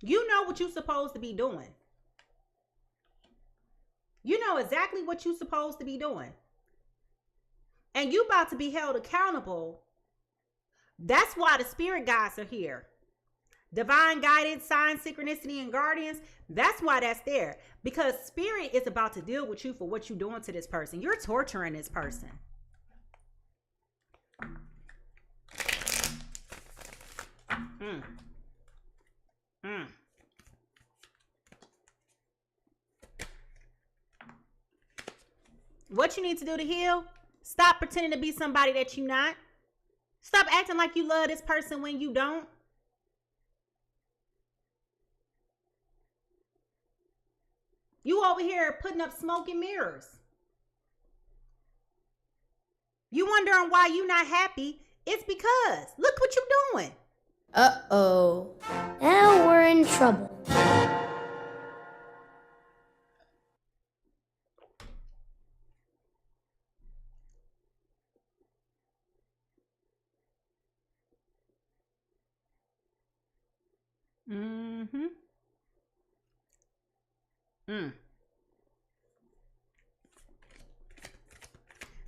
You know what you're supposed to be doing. You know exactly what you're supposed to be doing. And you about to be held accountable. That's why the spirit guides are here. Divine guidance, signs, synchronicity, and guardians. That's why that's there. Because spirit is about to deal with you for what you're doing to this person. You're torturing this person. What you need to do to heal? Stop pretending to be somebody that you're not. Stop acting like you love this person when you don't. You over here putting up smoke and mirrors. You wondering why you not happy? It's because look what you doing. Uh-oh. Now we're in trouble.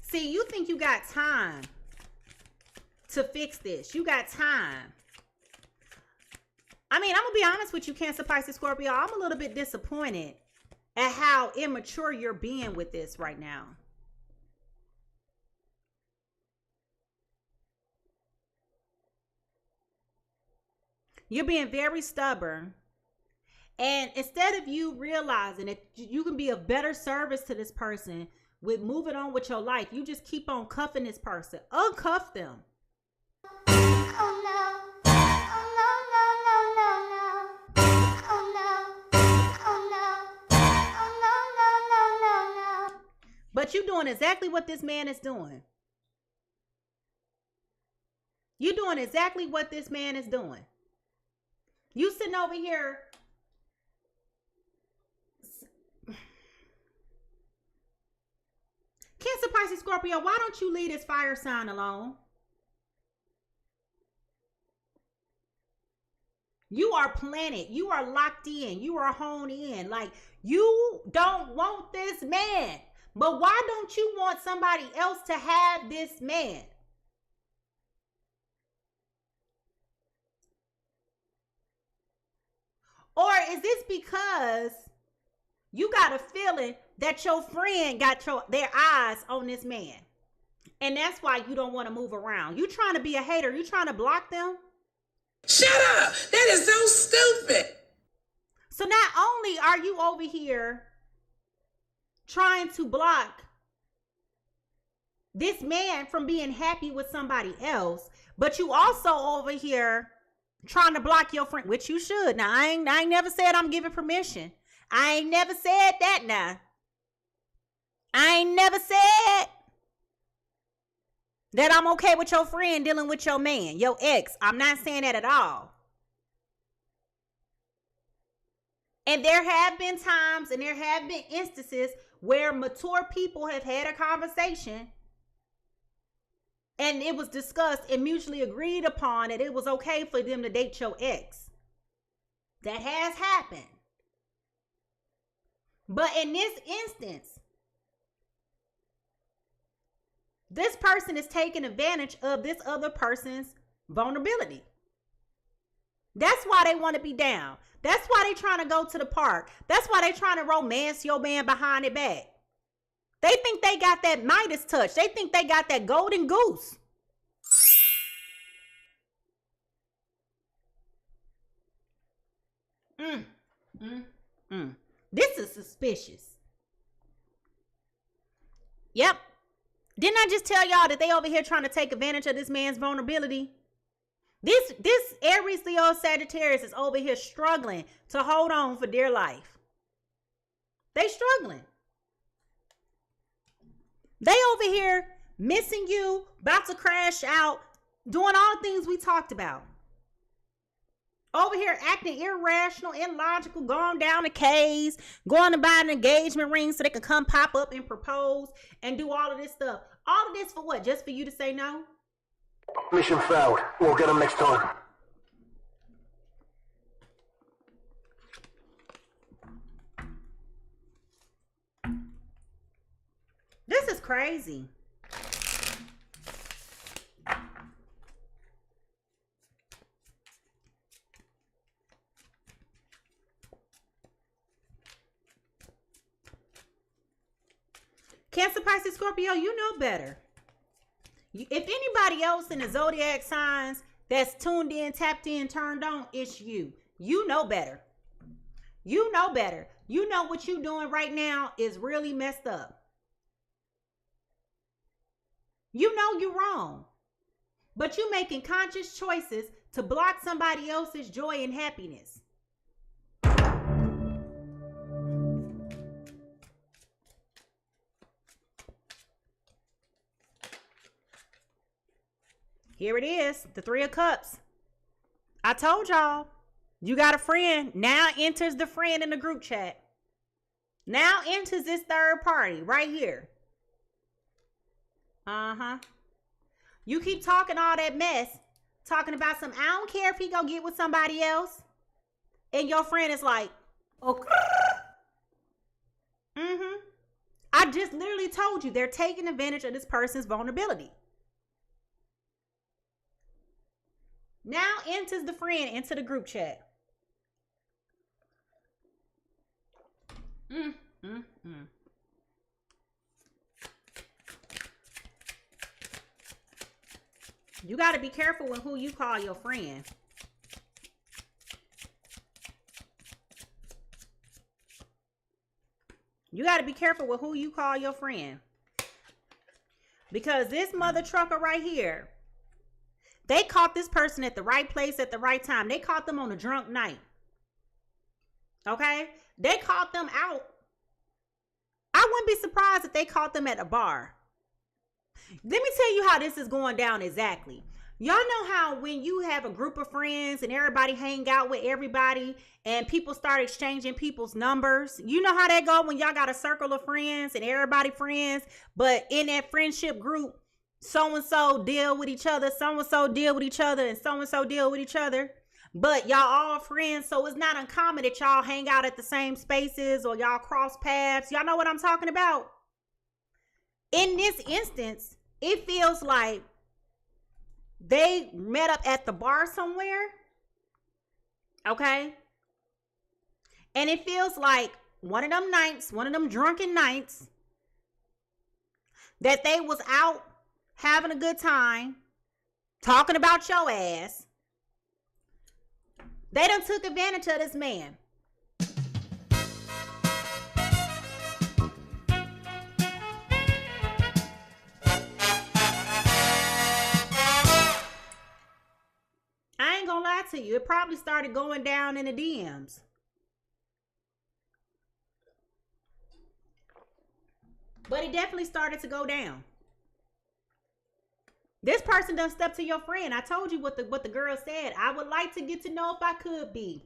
See, you think you got time to fix this. You got time. I mean, I'm going to be honest with you, Cancer, Pisces, Scorpio. I'm a little bit disappointed at how immature you're being with this right now. You're being very stubborn. And instead of you realizing that you can be of better service to this person with moving on with your life, you just keep on cuffing this person. Uncuff them. Oh no. Oh no, no, no, no, no. Oh no. Oh no. Oh no, no, no, no, no. But you're doing exactly what this man is doing. You're doing exactly what this man is doing. You sitting over here. Cancer, Pisces, Scorpio, why don't you leave this fire sign alone? You are planted. You are locked in. You are honed in. Like, you don't want this man. But why don't you want somebody else to have this man? Or is this because you got a feeling that your friend got their eyes on this man? And that's why you don't want to move around. You trying to be a hater. You trying to block them? Shut up. That is so stupid. So not only are you over here trying to block this man from being happy with somebody else, but you also over here trying to block your friend, which you should. Now, I ain't never said I'm giving permission. I ain't never said that now. I ain't never said that I'm okay with your friend dealing with your man, your ex. I'm not saying that at all. And there have been times and there have been instances where mature people have had a conversation and it was discussed and mutually agreed upon that it was okay for them to date your ex. That has happened. But in this instance, this person is taking advantage of this other person's vulnerability. That's why they want to be down. That's why they trying to go to the park. That's why they trying to romance your man behind their back. They think they got that Midas touch. They think they got that golden goose. This is suspicious. Yep. Didn't I just tell y'all that they over here trying to take advantage of this man's vulnerability? This Aries, Leo, Sagittarius is over here struggling to hold on for dear life. They struggling. They over here missing you, about to crash out, doing all the things we talked about. Over here acting irrational, illogical, going down to K's, going to buy an engagement ring so they can come pop up and propose and do all of this stuff. All of this for what? Just for you to say no? Mission failed. We'll get them next time. This is crazy. Cancer, Pisces, Scorpio, you know better. If anybody else in the zodiac signs that's tuned in, tapped in, turned on, it's you. You know better. You know better. You know what you're doing right now is really messed up. You know you're wrong. But you're making conscious choices to block somebody else's joy and happiness. Here it is, the Three of Cups. I told y'all, you got a friend. Now enters the friend in the group chat. Now enters this third party right here. You keep talking all that mess, talking about some, I don't care if he go get with somebody else. And your friend is like, okay. I just literally told you they're taking advantage of this person's vulnerability. Now enters the friend into the group chat. You got to be careful with who you call your friend. You got to be careful with who you call your friend. Because this mother trucker right here, they caught this person at the right place at the right time. They caught them on a drunk night. Okay? They caught them out. I wouldn't be surprised if they caught them at a bar. Let me tell you how this is going down exactly. Y'all know how when you have a group of friends and everybody hang out with everybody and people start exchanging people's numbers. You know how that go when y'all got a circle of friends and everybody friends, but in that friendship group, so-and-so deal with each other, so-and-so deal with each other, and so-and-so deal with each other. But y'all all friends, so it's not uncommon that y'all hang out at the same spaces or y'all cross paths. Y'all know what I'm talking about? In this instance, it feels like they met up at the bar somewhere. Okay? And it feels like one of them nights, one of them drunken nights, that they was out having a good time, talking about your ass. They done took advantage of this man. lie to you. It probably started going down in the DMs. But it definitely started to go down. This person done stepped to your friend. I told you what the girl said. I would like to get to know if I could be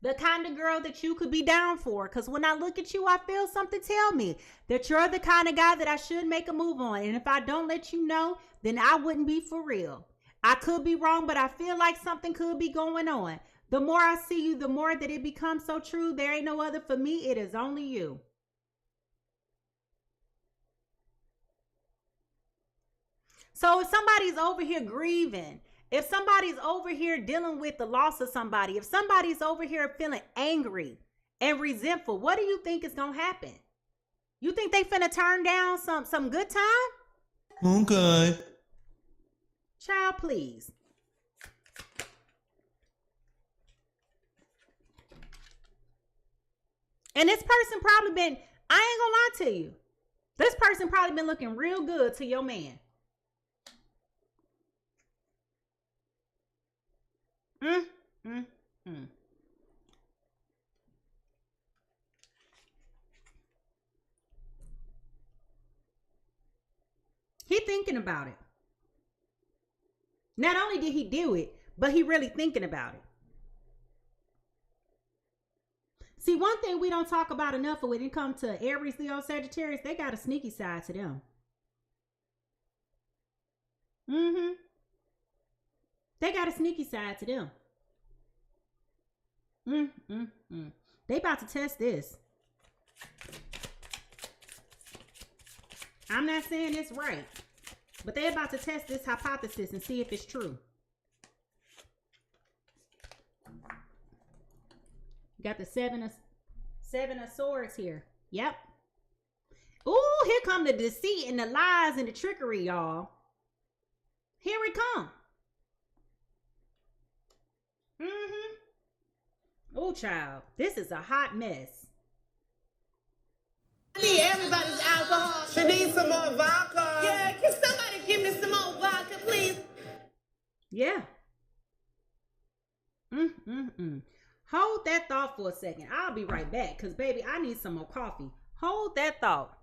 the kind of girl that you could be down for. Because when I look at you, I feel something tell me that you're the kind of guy that I should make a move on. And if I don't let you know, then I wouldn't be for real. I could be wrong, but I feel like something could be going on. The more I see you, the more that it becomes so true. There ain't no other for me. It is only you. So if somebody's over here grieving, if somebody's over here dealing with the loss of somebody, if somebody's over here feeling angry and resentful, what do you think is going to happen? You think they finna turn down some good time? Okay. Child, please. And this person probably been, I ain't gonna lie to you. This person probably been looking real good to your man. He thinking about it. Not only did he do it, but he really thinking about it. See, one thing we don't talk about enough when it comes to Aries, Leo, Sagittarius, they got a sneaky side to them. They got a sneaky side to them. They about to test this. I'm not saying it's right, but they about to test this hypothesis and see if it's true. Got the seven of swords here. Yep. Ooh, here come the deceit and the lies and the trickery, y'all. Here it come. Oh, child, this is a hot mess. I need everybody's alcohol. She needs some more vodka. Yeah, can somebody give me some more vodka, please? Yeah. Hold that thought for a second. I'll be right back because, baby, I need some more coffee. Hold that thought.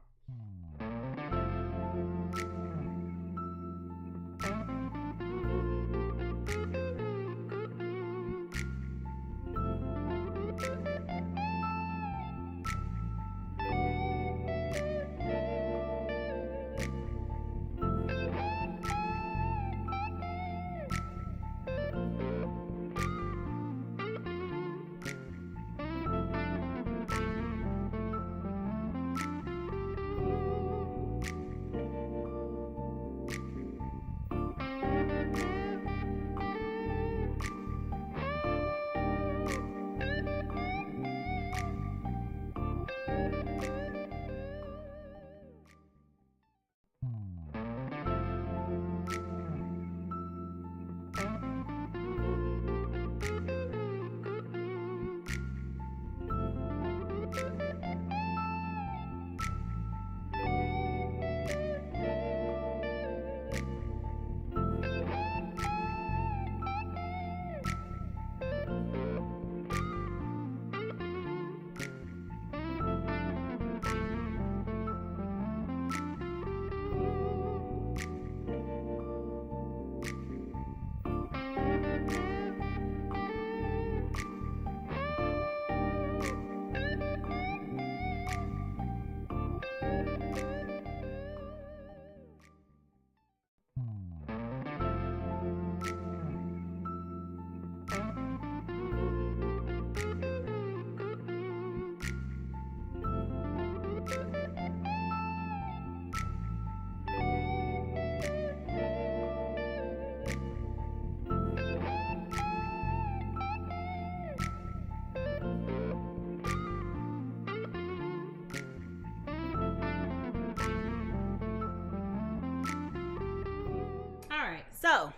So,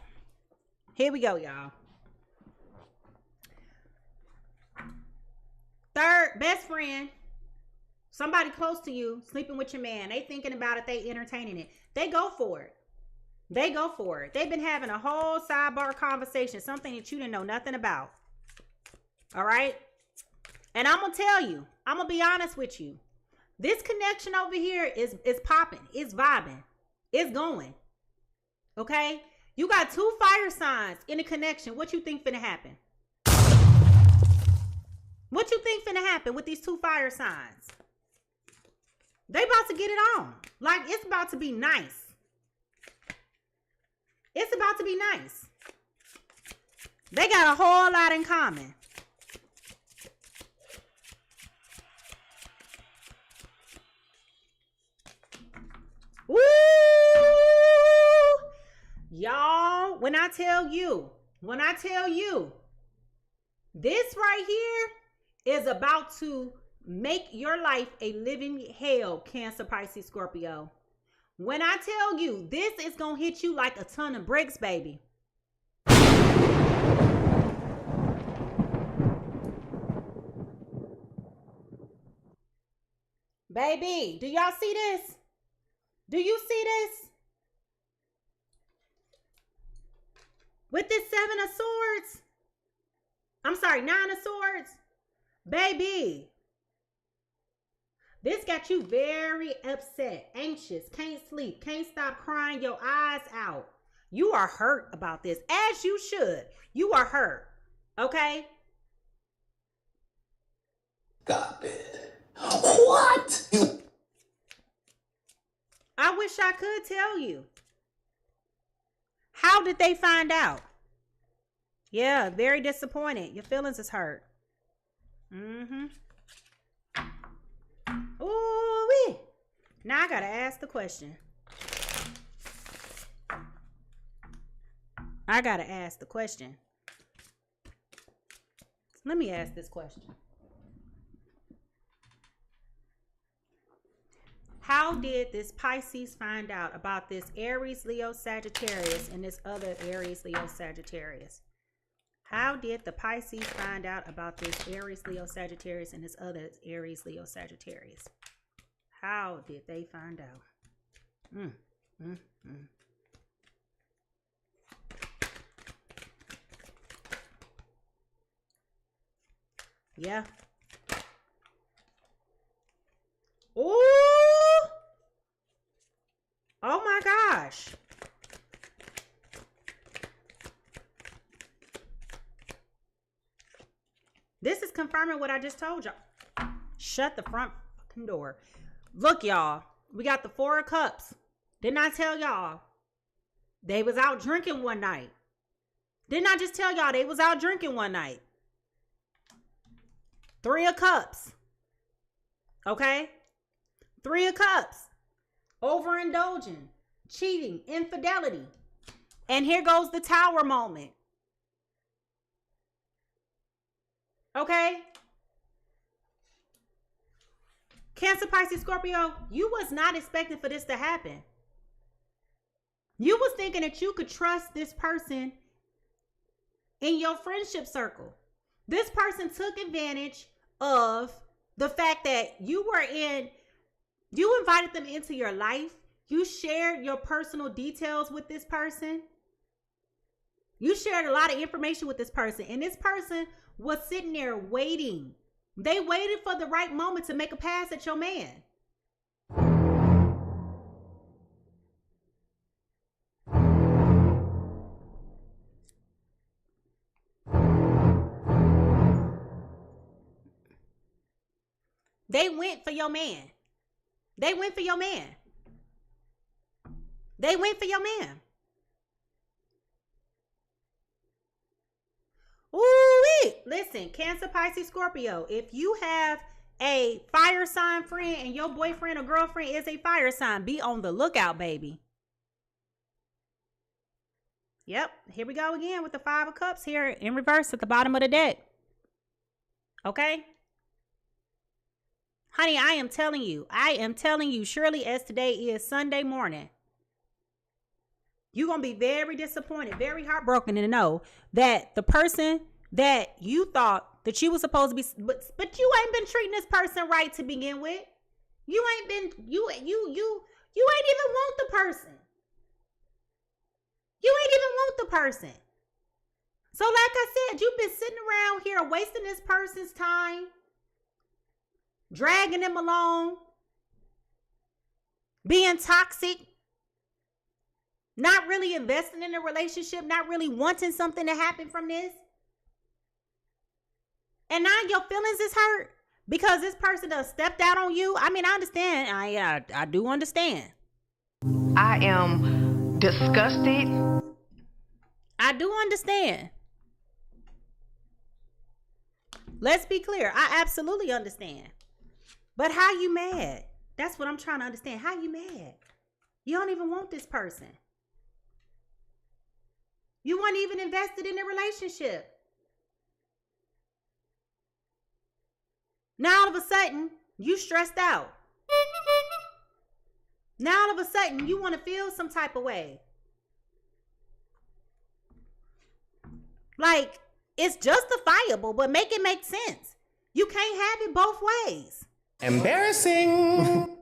here we go, y'all. Third, best friend, somebody close to you, sleeping with your man. They thinking about it, they entertaining it. They go for it. They go for it. They've been having a whole sidebar conversation, something that you didn't know nothing about. All right? And I'm going to tell you, I'm going to be honest with you. This connection over here is popping. It's vibing. It's going. Okay? You got 2 fire signs in a connection. What you think finna happen? What you think finna happen with these 2 fire signs? They about to get it on. Like, it's about to be nice. It's about to be nice. They got a whole lot in common. Woo! Y'all, when I tell you, this right here is about to make your life a living hell, Cancer, Pisces, Scorpio. When I tell you, this is going to hit you like a ton of bricks, baby. Baby, do y'all see this? Do you see this? With this 7 of Swords. I'm sorry, 9 of Swords. Baby. This got you very upset, anxious, can't sleep, can't stop crying your eyes out. You are hurt about this, as you should. You are hurt, okay? Got it. What? I wish I could tell you. How did they find out? Yeah, very disappointed. Your feelings is hurt. Mm-hmm. Ooh-wee. Now I gotta ask the question. Let me ask this question. How did this Pisces find out about this Aries, Leo, Sagittarius and this other Aries, Leo, Sagittarius? How did the Pisces find out about this Aries, Leo, Sagittarius and this other Aries, Leo, Sagittarius? How did they find out? Yeah. Ooh. Oh my gosh. This is confirming what I just told y'all. Shut the front fucking door. Look, y'all. We got the 4 of Cups. Didn't I tell y'all? They was out drinking one night. Didn't I just tell y'all they was out drinking one night? 3 of Cups. Okay? 3 of Cups. Overindulging. Cheating. Infidelity. And here goes the Tower moment. Okay? Cancer, Pisces, Scorpio, you was not expecting for this to happen. You was thinking that you could trust this person in your friendship circle. This person took advantage of the fact that you invited them into your life. You shared your personal details with this person. You shared a lot of information with this person, and this person was sitting there waiting. They waited for the right moment to make a pass at your man. They went for your man. They went for your man. They went for your man. Ooh, listen, Cancer, Pisces, Scorpio, if you have a fire sign friend and your boyfriend or girlfriend is a fire sign, be on the lookout, baby. Yep, here we go again with the 5 of Cups here in reverse at the bottom of the deck. Okay? Honey, I am telling you, surely as today is Sunday morning, you're going to be very disappointed, very heartbroken to know that the person that you thought that you was supposed to be, but you ain't been treating this person right to begin with. You ain't even want the person. person. So like I said, you've been sitting around here wasting this person's time, dragging them along, being toxic, not really investing in a relationship, not really wanting something to happen from this. And now your feelings is hurt because this person done stepped out on you. I mean, I understand. I do understand. I am disgusted. I do understand. Let's be clear. I absolutely understand. But how you mad? That's what I'm trying to understand. How you mad? You don't even want this person. You weren't even invested in a relationship. Now all of a sudden, you stressed out. Now all of a sudden, you want to feel some type of way. Like, it's justifiable, but make it make sense. You can't have it both ways. Embarrassing.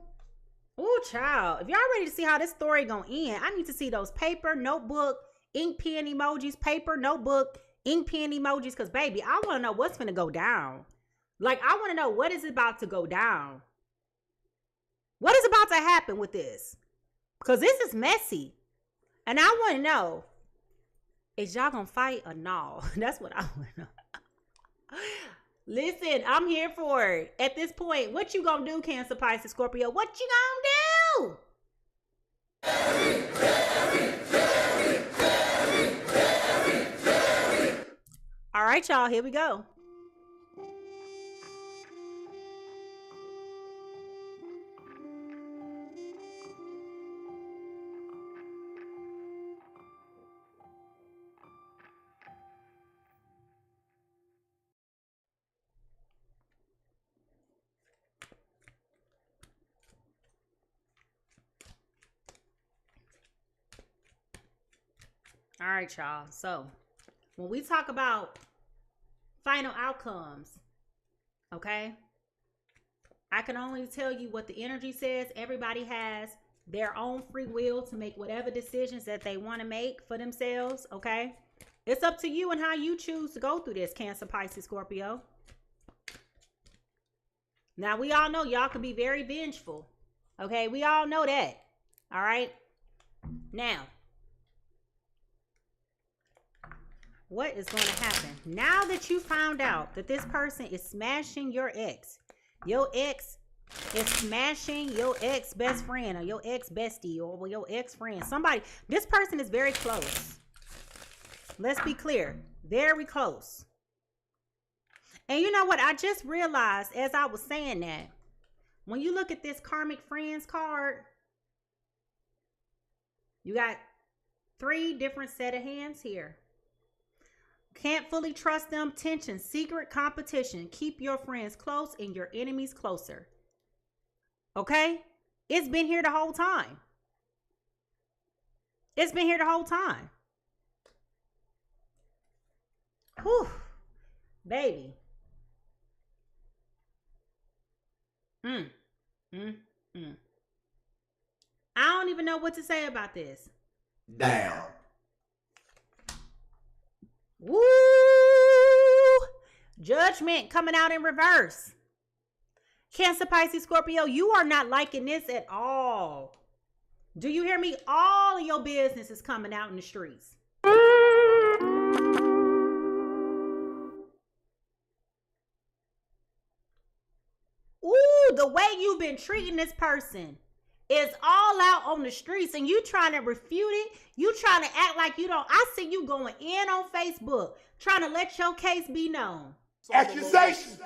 Ooh, child. If y'all ready to see how this story gonna end, I need to see those paper, notebook, ink pen emojis, paper, notebook, ink pen emojis. Because, baby, I want to know what's finna go down. Like, I want to know what is about to go down. What is about to happen with this? Because this is messy. And I want to know, is y'all going to fight or no? That's what I want to know. Listen, I'm here for it. At this point, what you going to do, Cancer, Pisces, Scorpio? What you going to do? All right, y'all, here we go. All right, y'all. So when we talk about final outcomes, okay, I can only tell you what the energy says. Everybody has their own free will to make whatever decisions that they want to make for themselves, okay? It's up to you and how you choose to go through this, Cancer, Pisces, Scorpio. Now, we all know y'all can be very vengeful, okay? We all know that, all right? Now, what is going to happen? Now that you found out that this person is smashing your ex is smashing your ex best friend or your ex bestie or your ex friend, somebody, this person is very close. Let's be clear, very close. And you know what? I just realized as I was saying that, when you look at this karmic friends card, you got 3 different set of hands here. Can't fully trust them. Tension, secret competition. Keep your friends close and your enemies closer. Okay? It's been here the whole time. It's been here the whole time. Whew. Baby. I don't even know what to say about this. Damn. Woo! Judgment coming out in reverse. Cancer, Pisces, Scorpio, you are not liking this at all. Do you hear me? All of your business is coming out in the streets. Ooh, the way you've been treating this person is all out on the streets, and you trying to refute it. You trying to act like you don't. I see you going in on Facebook, trying to let your case be known. Accusation.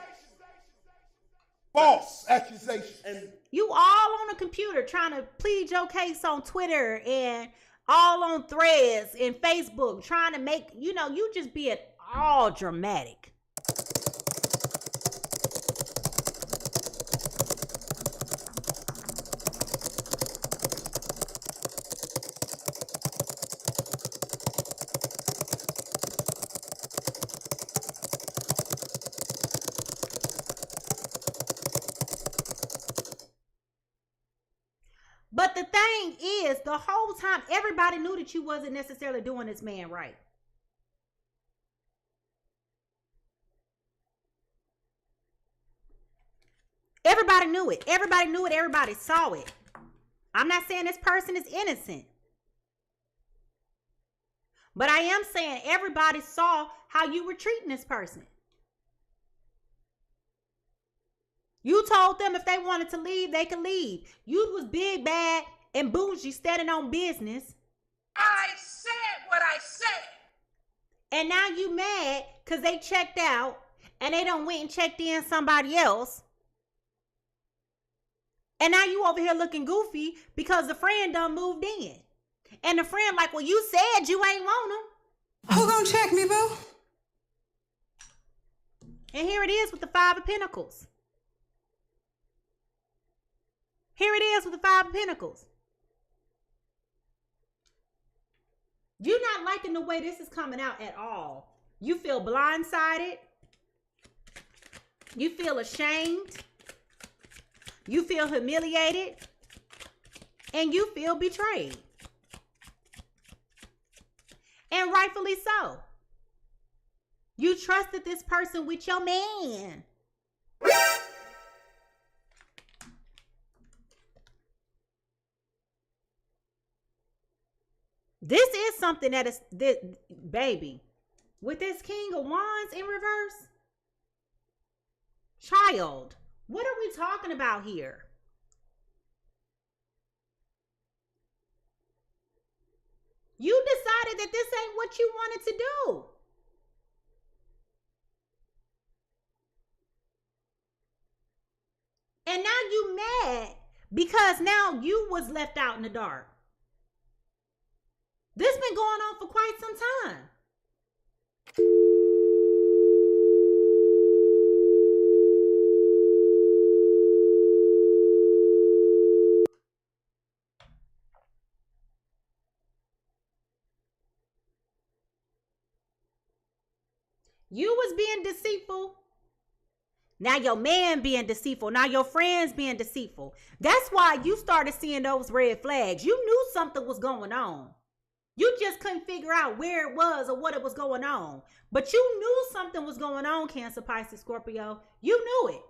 False accusation. You all on the computer trying to plead your case on Twitter and all on Threads and Facebook, trying to make, you know, you just being all dramatic. But the thing is, the whole whole time, everybody knew that you wasn't necessarily doing this man right. Everybody knew it. Everybody knew it. Everybody saw it. I'm not saying this person is innocent. But I am saying everybody saw how you were treating this person. You told them if they wanted to leave, they could leave. You was big, bad, and bougie, standing on business. I said what I said. And now you mad because they checked out and they done went and checked in somebody else. And now you over here looking goofy because the friend done moved in. And the friend like, well, you said you ain't want him. Who gonna check me, boo? And here it is with the Five of Pentacles. Here it is with the Five of Pentacles. You're not liking the way this is coming out at all. You feel blindsided. You feel ashamed. You feel humiliated. And you feel betrayed. And rightfully so. You trusted this person with your man. This is something that is, baby, with this King of Wands in reverse. Child, what are we talking about here? You decided that this ain't what you wanted to do. And now you mad because now you was left out in the dark. This been going on for quite some time. You was being deceitful. Now your man being deceitful. Now your friends being deceitful. That's why you started seeing those red flags. You knew something was going on. You just couldn't figure out where it was or what it was going on. But you knew something was going on, Cancer, Pisces, Scorpio. You knew it.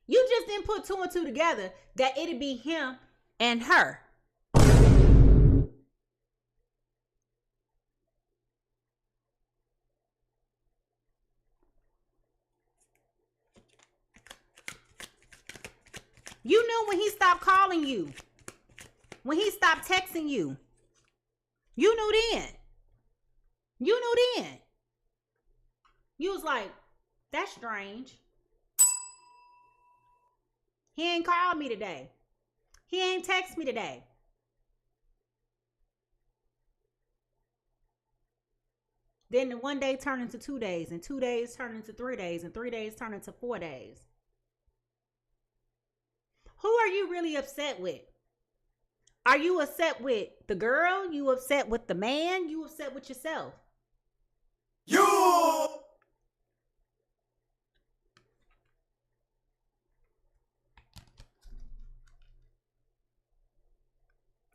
You just didn't put two and two together that it'd be him and her. You knew when he stopped calling you. When he stopped texting you. You knew then. You knew then. You was like, that's strange. He ain't called me today. He ain't text me today. Then the 1 day turned into 2 days, and 2 days turned into 3 days, and 3 days turned into 4 days. Who are you really upset with? Are you upset with the girl? You upset with the man? You upset with yourself? You!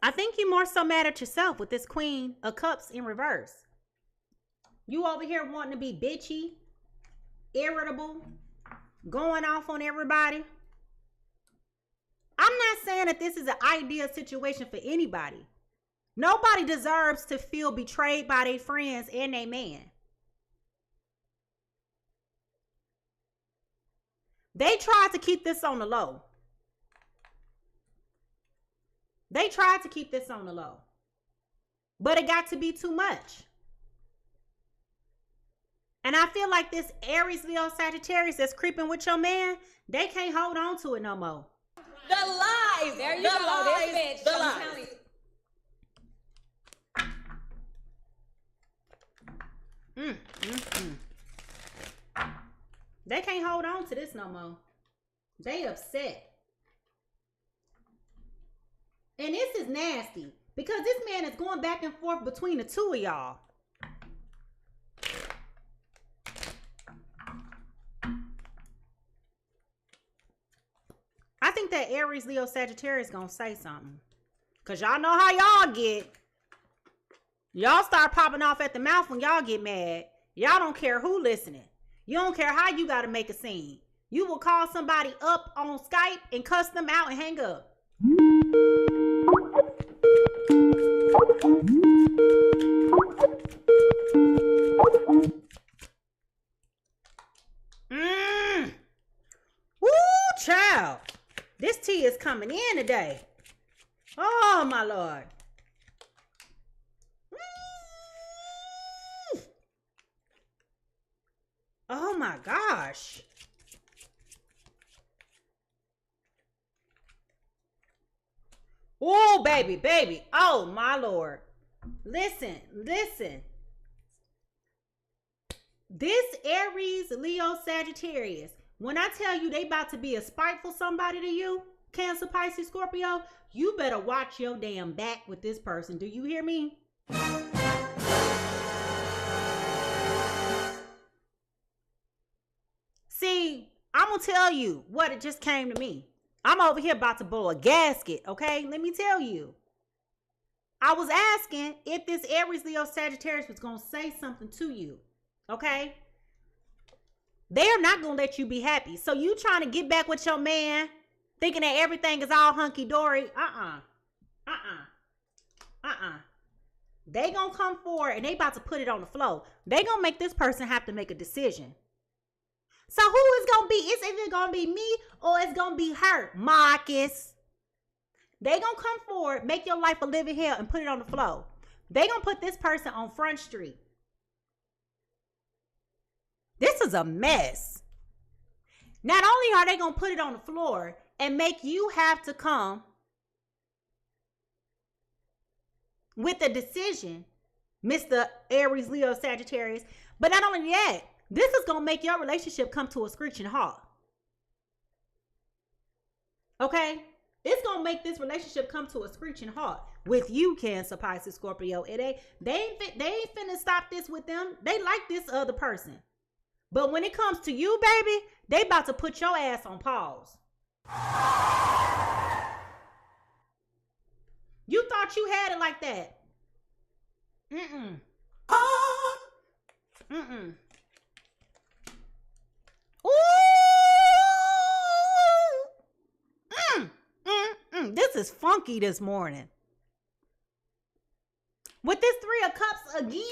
I think you're more so mad at yourself with this Queen of Cups in reverse. You over here wanting to be bitchy, irritable, going off on everybody. I'm not saying that this is an ideal situation for anybody. Nobody deserves to feel betrayed by their friends and their man. They tried to keep this on the low. They tried to keep this on the low. But it got to be too much. And I feel like this Aries, Leo, Sagittarius that's creeping with your man, they can't hold on to it no more. The lies. There you go. This bitch. The lies. They can't hold on to this no more. They upset. And this is nasty because this man is going back and forth between the two of y'all. I think that Aries, Leo, Sagittarius gonna say something. Because y'all know how y'all get. Y'all start popping off at the mouth when y'all get mad. Y'all don't care who listening. You don't care how you got to make a scene. You will call somebody up on Skype and cuss them out and hang up. Woo, child. This tea is coming in today. Oh, my Lord. Oh, my gosh. Oh, baby, baby. Oh, my Lord. Listen. This Aries, Leo, Sagittarius, when I tell you they about to be a spiteful somebody to you, Cancer, Pisces, Scorpio, you better watch your damn back with this person. Do you hear me? See, I'm going to tell you what it just came to me. I'm over here about to blow a gasket, okay? Let me tell you. I was asking if this Aries, Leo, Sagittarius was going to say something to you, okay? They're not going to let you be happy. So you trying to get back with your man, thinking that everything is all hunky-dory. They going to come forward and they about to put it on the floor. They going to make this person have to make a decision. So who is going to be? It's either going to be me or it's going to be her, Marcus. They going to come forward, make your life a living hell and put it on the floor. They going to put this person on Front Street. This is a mess. Not only are they going to put it on the floor and make you have to come with a decision, Mr. Aries, Leo, Sagittarius, but not only that, this is going to make your relationship come to a screeching halt. Okay? It's going to make this relationship come to a screeching halt with you, Cancer, Pisces, Scorpio. They ain't finna stop this with them. They like this other person. But when it comes to you, baby, they about to put your ass on pause. You thought you had it like that. This is funky this morning. With this Three of Cups again,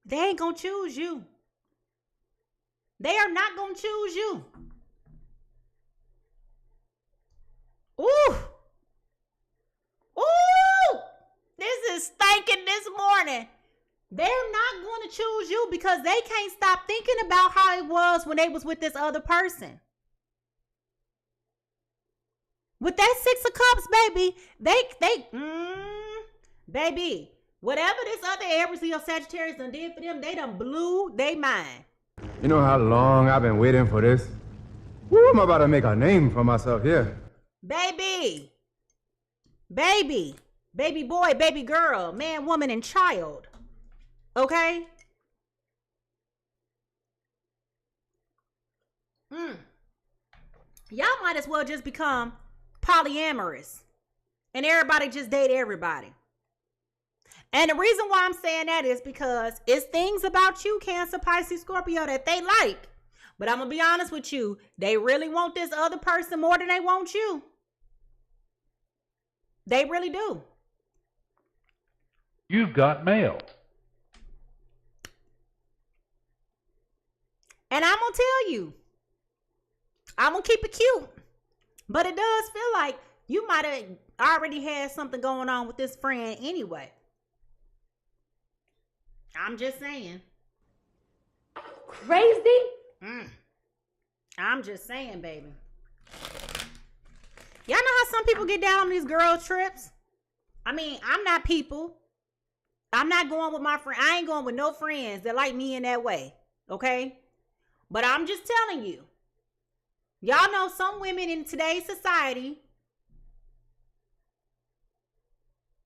they ain't gonna choose you. They are not gonna choose you. Ooh. This is stinking this morning. They're not going to choose you because they can't stop thinking about how it was when they was with this other person. With that Six of Cups, baby, baby, whatever this other Aries, Leo, Sagittarius done did for them, they done blew their mind. You know how long I've been waiting for this? Woo, I'm about to make a name for myself here. Baby, baby boy, baby girl, man, woman, and child. Okay? Y'all might as well just become polyamorous and everybody just date everybody. And the reason why I'm saying that is because it's things about you, Cancer, Pisces, Scorpio, that they like. But I'm going to be honest with you. They really want this other person more than they want you. They really do. You've got mail. And I'm going to tell you, I'm going to keep it cute. But it does feel like you might have already had something going on with this friend anyway. I'm just saying. Crazy? I'm just saying, baby. Y'all know how some people get down on these girl trips? I mean, I'm not people. I'm not going with my friend. I ain't going with no friends that like me in that way. Okay? But I'm just telling you. Y'all know some women in today's society,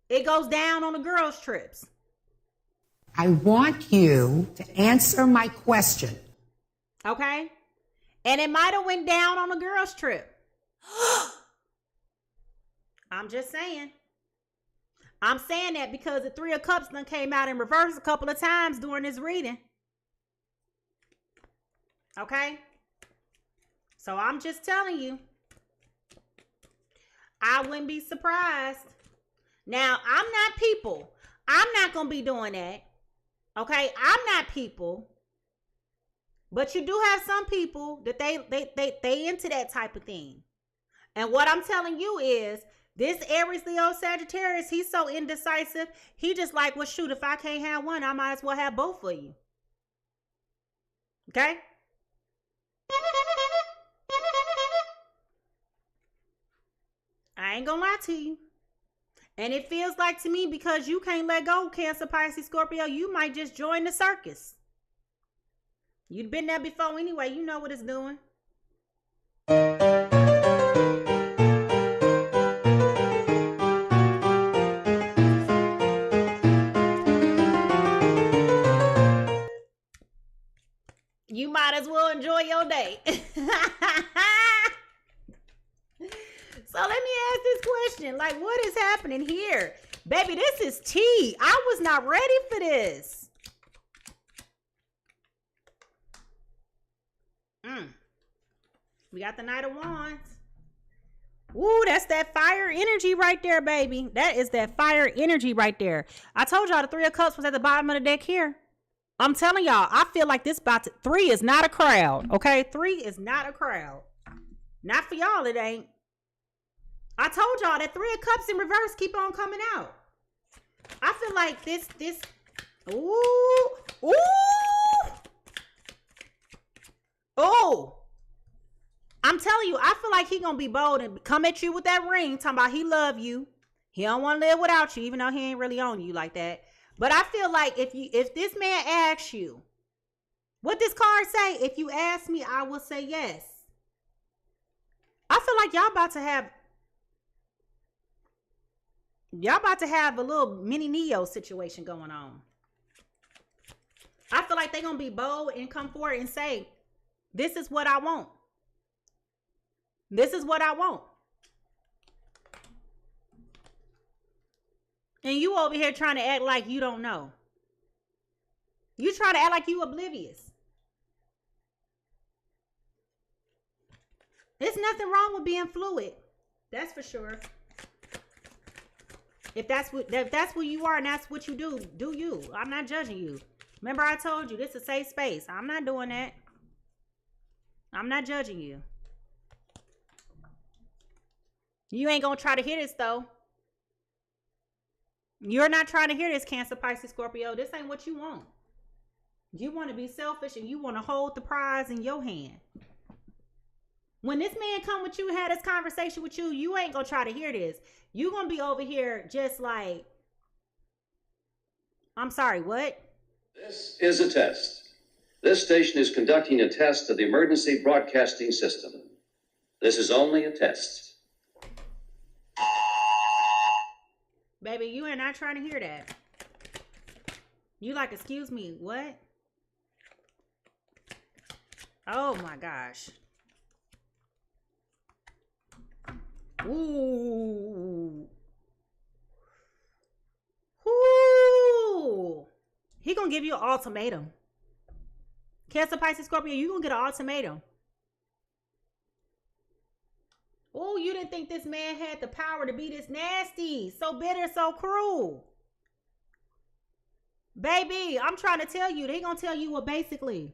it goes down on the girls' trips. I want you to answer my question. Okay? And it might have went down on a girls' trip. I'm just saying. I'm saying that because the Three of Cups done came out in reverse a couple of times during this reading. Okay? So I'm just telling you. I wouldn't be surprised. Now, I'm not people. I'm not going to be doing that. Okay? I'm not people. But you do have some people that they into that type of thing. And what I'm telling you is, this Aries, Leo, Sagittarius, he's so indecisive. He just like, well, shoot, if I can't have one, I might as well have both of you. Okay? I ain't gonna lie to you. And it feels like to me, because you can't let go, Cancer, Pisces, Scorpio, you might just join the circus. You've been there before anyway. You know what it's doing. You might as well enjoy your day. So let me ask this question. Like, what is happening here? Baby, this is tea. I was not ready for this. We got the Knight of Wands. Ooh, that's that fire energy right there, baby. That is that fire energy right there. I told y'all the Three of Cups was at the bottom of the deck here. I'm telling y'all, I feel like this about to... 3 is not a crowd, okay? 3 is not a crowd. Not for y'all, it ain't. I told y'all that 3 of Cups in reverse keep on coming out. I feel like this... Ooh! Ooh! Oh! I'm telling you, I feel like he gonna be bold and come at you with that ring, talking about he love you. He don't want to live without you, even though he ain't really on you like that. But I feel like if this man asks you, what this card say? If you ask me, I will say yes. I feel like y'all about to have a little mini Neo situation going on. I feel like they're gonna be bold and come forward and say, this is what I want. This is what I want. And you over here trying to act like you don't know. You trying to act like you oblivious. There's nothing wrong with being fluid. That's for sure. If that's what you are and that's what you do you. I'm not judging you. Remember I told you, this is a safe space. I'm not doing that. I'm not judging you. You ain't gonna try to hear this though. You're not trying to hear this, Cancer, Pisces, Scorpio. This ain't what you want. You want to be selfish and you want to hold the prize in your hand. When this man come with you, had this conversation with you, you ain't gonna try to hear this. You gonna be over here just like, I'm sorry, what? This is a test. This station is conducting a test of the emergency broadcasting system. This is only a test. Baby, you are not trying to hear that. You like, excuse me, what? Oh my gosh. Ooh. Ooh. He gonna give you an ultimatum. Cancer, Pisces, Scorpio, you gonna get an ultimatum. Oh, you didn't think this man had the power to be this nasty, so bitter, so cruel. Baby, I'm trying to tell you, they gonna tell you, well, basically,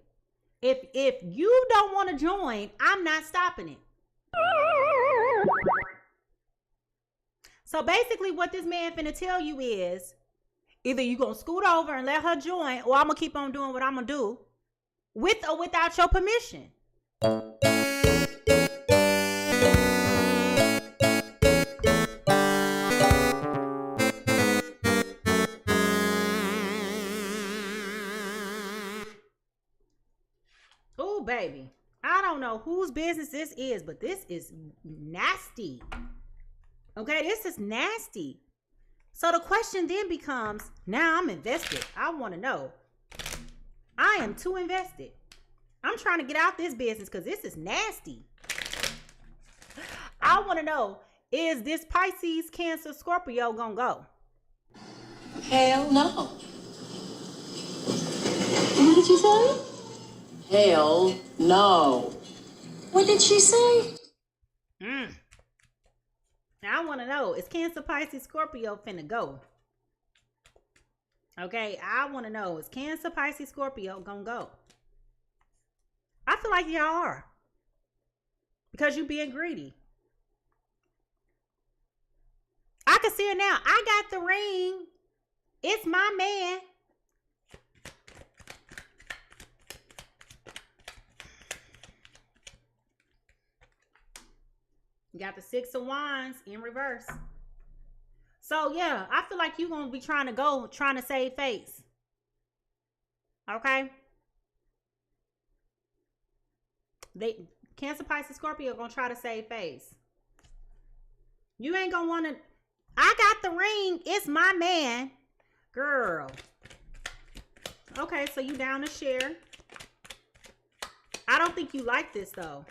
if you don't want to join, I'm not stopping it. So basically what this man finna tell you is, either you gonna scoot over and let her join, or I'm gonna keep on doing what I'm gonna do, with or without your permission. Oh, baby. I don't know whose business this is, but this is nasty. Okay, this is nasty. So the question then becomes, now I'm invested. I want to know. I am too invested. I'm trying to get out this business because this is nasty. I want to know, is this Pisces, Cancer, Scorpio gonna go? Hell no. What did you say? Hell no. What did she say? Now I want to know, is Cancer, Pisces, Scorpio finna go? Okay, I want to know, is Cancer, Pisces, Scorpio gonna go? I feel like y'all are. Because you being greedy. I can see it now. I got the ring. It's my man. You got the 6 of Wands in reverse. So yeah, I feel like you're gonna be trying to save face. Okay? Cancer, Pisces, Scorpio gonna try to save face. You ain't gonna wanna. I got the ring. It's my man. Girl. Okay, so you down to share. I don't think you like this though.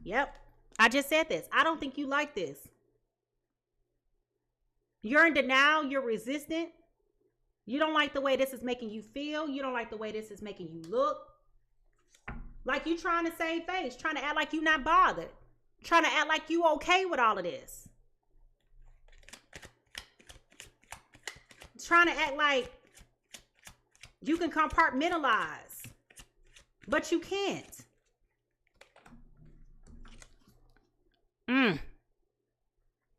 Yep. I just said this. I don't think you like this. You're in denial. You're resistant. You don't like the way this is making you feel. You don't like the way this is making you look. Like you trying to save face. Trying to act like you're not bothered. Trying to act like you okay with all of this. Trying to act like you can compartmentalize. But you can't.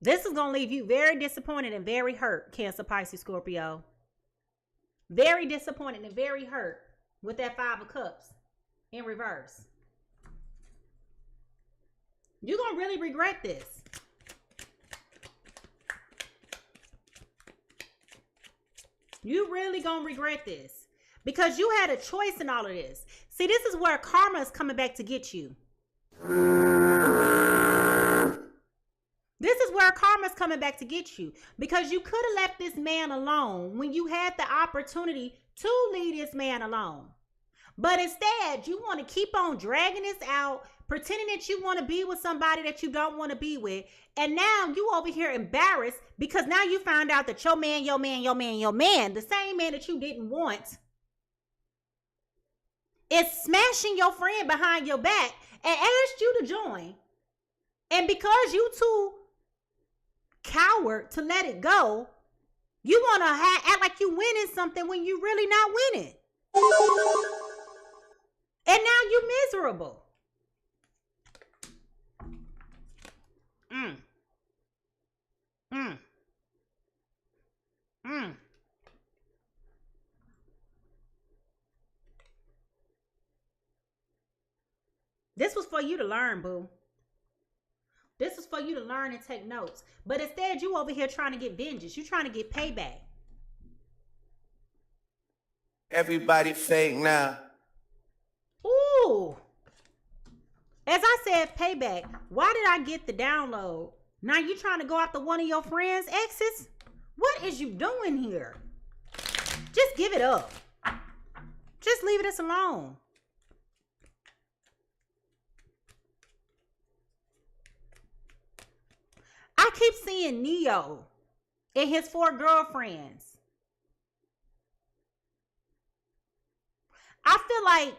This is going to leave you very disappointed and very hurt, Cancer, Pisces, Scorpio. Very disappointed and very hurt with that 5 of Cups in reverse. You're going to really regret this. You really going to regret this. Because you had a choice in all of this. See, this is where karma is coming back to get you. This is where karma's coming back to get you. Because you could have left this man alone when you had the opportunity to leave this man alone. But instead, you want to keep on dragging this out, pretending that you want to be with somebody that you don't want to be with. And now you over here embarrassed because now you found out that your man, the same man that you didn't want, is smashing your friend behind your back and asked you to join. And because you too coward to let it go, you want to act like you winning something when you really not winning. And now you miserable. This was for you to learn, boo. This is for you to learn and take notes. But instead, you over here trying to get vengeance. You trying to get payback. Everybody fake now. Ooh. As I said, payback. Why did I get the download? Now you trying to go after one of your friends' exes? What is you doing here? Just give it up. Just leave this alone. I keep seeing Neo and his 4 girlfriends. I feel like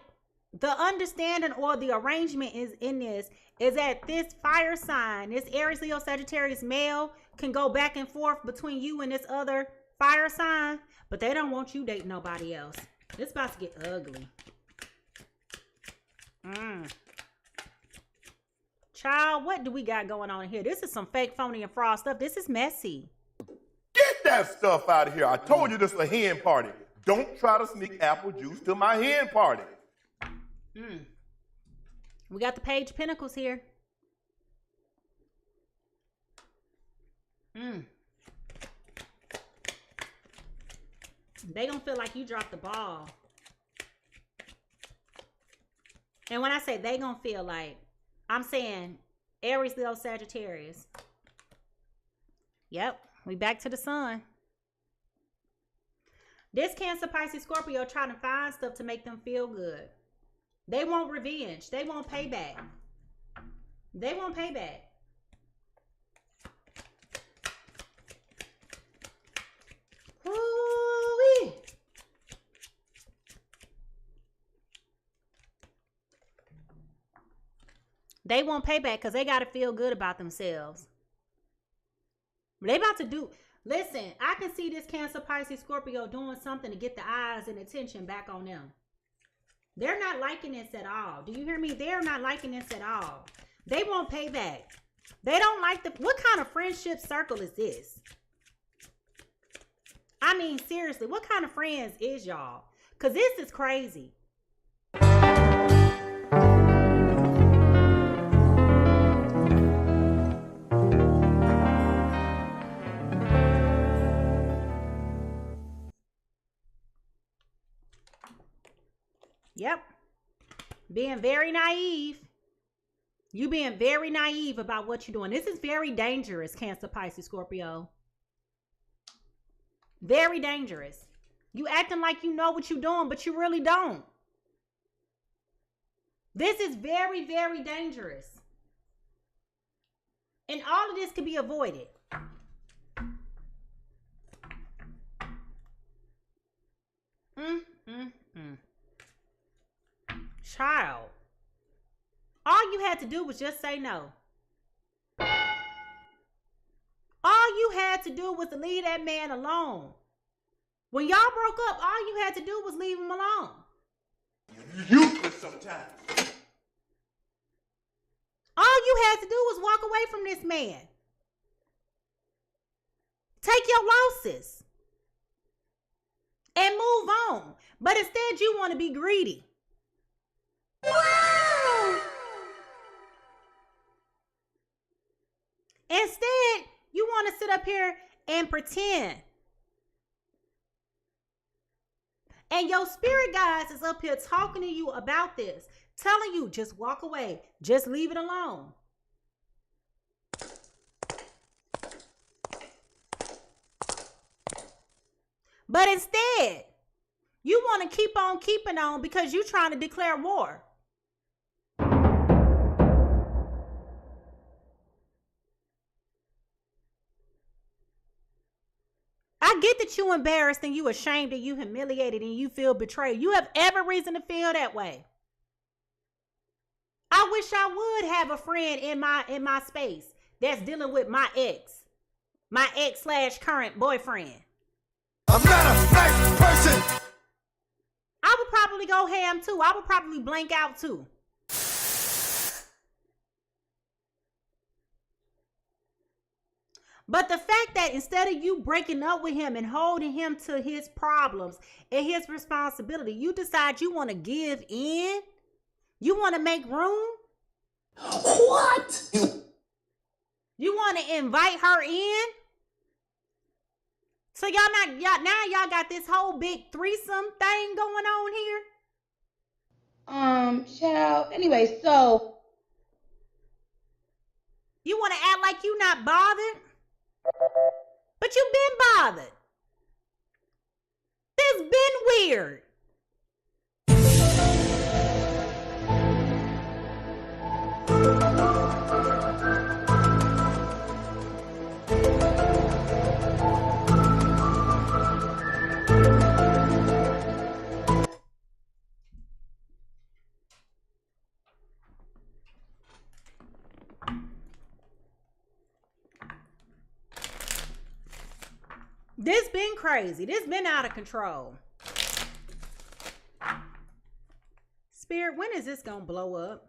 the understanding or the arrangement is in this is that this fire sign, this Aries, Leo, Sagittarius male can go back and forth between you and this other fire sign, but they don't want you dating nobody else. It's about to get ugly. Child, what do we got going on here? This is some fake, phony, and fraud stuff. This is messy. Get that stuff out of here. I told you this is a hen party. Don't try to sneak apple juice to my hen party. We got the Page of Pentacles here. They gonna feel like you dropped the ball. And when I say they gonna feel like, I'm saying Aries, Leo, Sagittarius. Yep, we back to the sun. This Cancer, Pisces, Scorpio trying to find stuff to make them feel good. They want revenge. They want payback. They won't pay back. Ooh-wee. They won't pay back because they got to feel good about themselves. They about to do... Listen, I can see this Cancer, Pisces, Scorpio doing something to get the eyes and attention back on them. They're not liking this at all. Do you hear me? They're not liking this at all. They won't pay back. They don't like the... What kind of friendship circle is this? I mean, seriously, what kind of friends is y'all? Because this is crazy. Yep. Being very naive. You being very naive about what you're doing. This is very dangerous, Cancer, Pisces, Scorpio. Very dangerous. You acting like you know what you're doing, but you really don't. This is very, very dangerous. And all of this can be avoided. Child. All you had to do was just say no. All you had to do was to leave that man alone. When y'all broke up, all you had to do was leave him alone. You're useless sometimes. All you had to do was walk away from this man. Take your losses. And move on. But instead, you want to be greedy. Wow. Instead, you want to sit up here and pretend. And your spirit guides is up here talking to you about this. Telling you, just walk away. Just leave it alone. But instead, you want to keep on keeping on because you're trying to declare war. I get that you embarrassed and you ashamed and you humiliated and you feel betrayed. You have every reason to feel that way. I wish I would have a friend in my space that's dealing with my ex/current boyfriend. I'm not a nice person. I would probably go ham too. I would probably blank out too. But the fact that instead of you breaking up with him and holding him to his problems and his responsibility, you decide you want to give in. You want to make room. What? You want to invite her in. So y'all got this whole big threesome thing going on here. Child. Anyway, so you want to act like you not bothered, but you've been bothered. It's been weird. This been crazy. This been out of control. Spirit, when is this gonna blow up?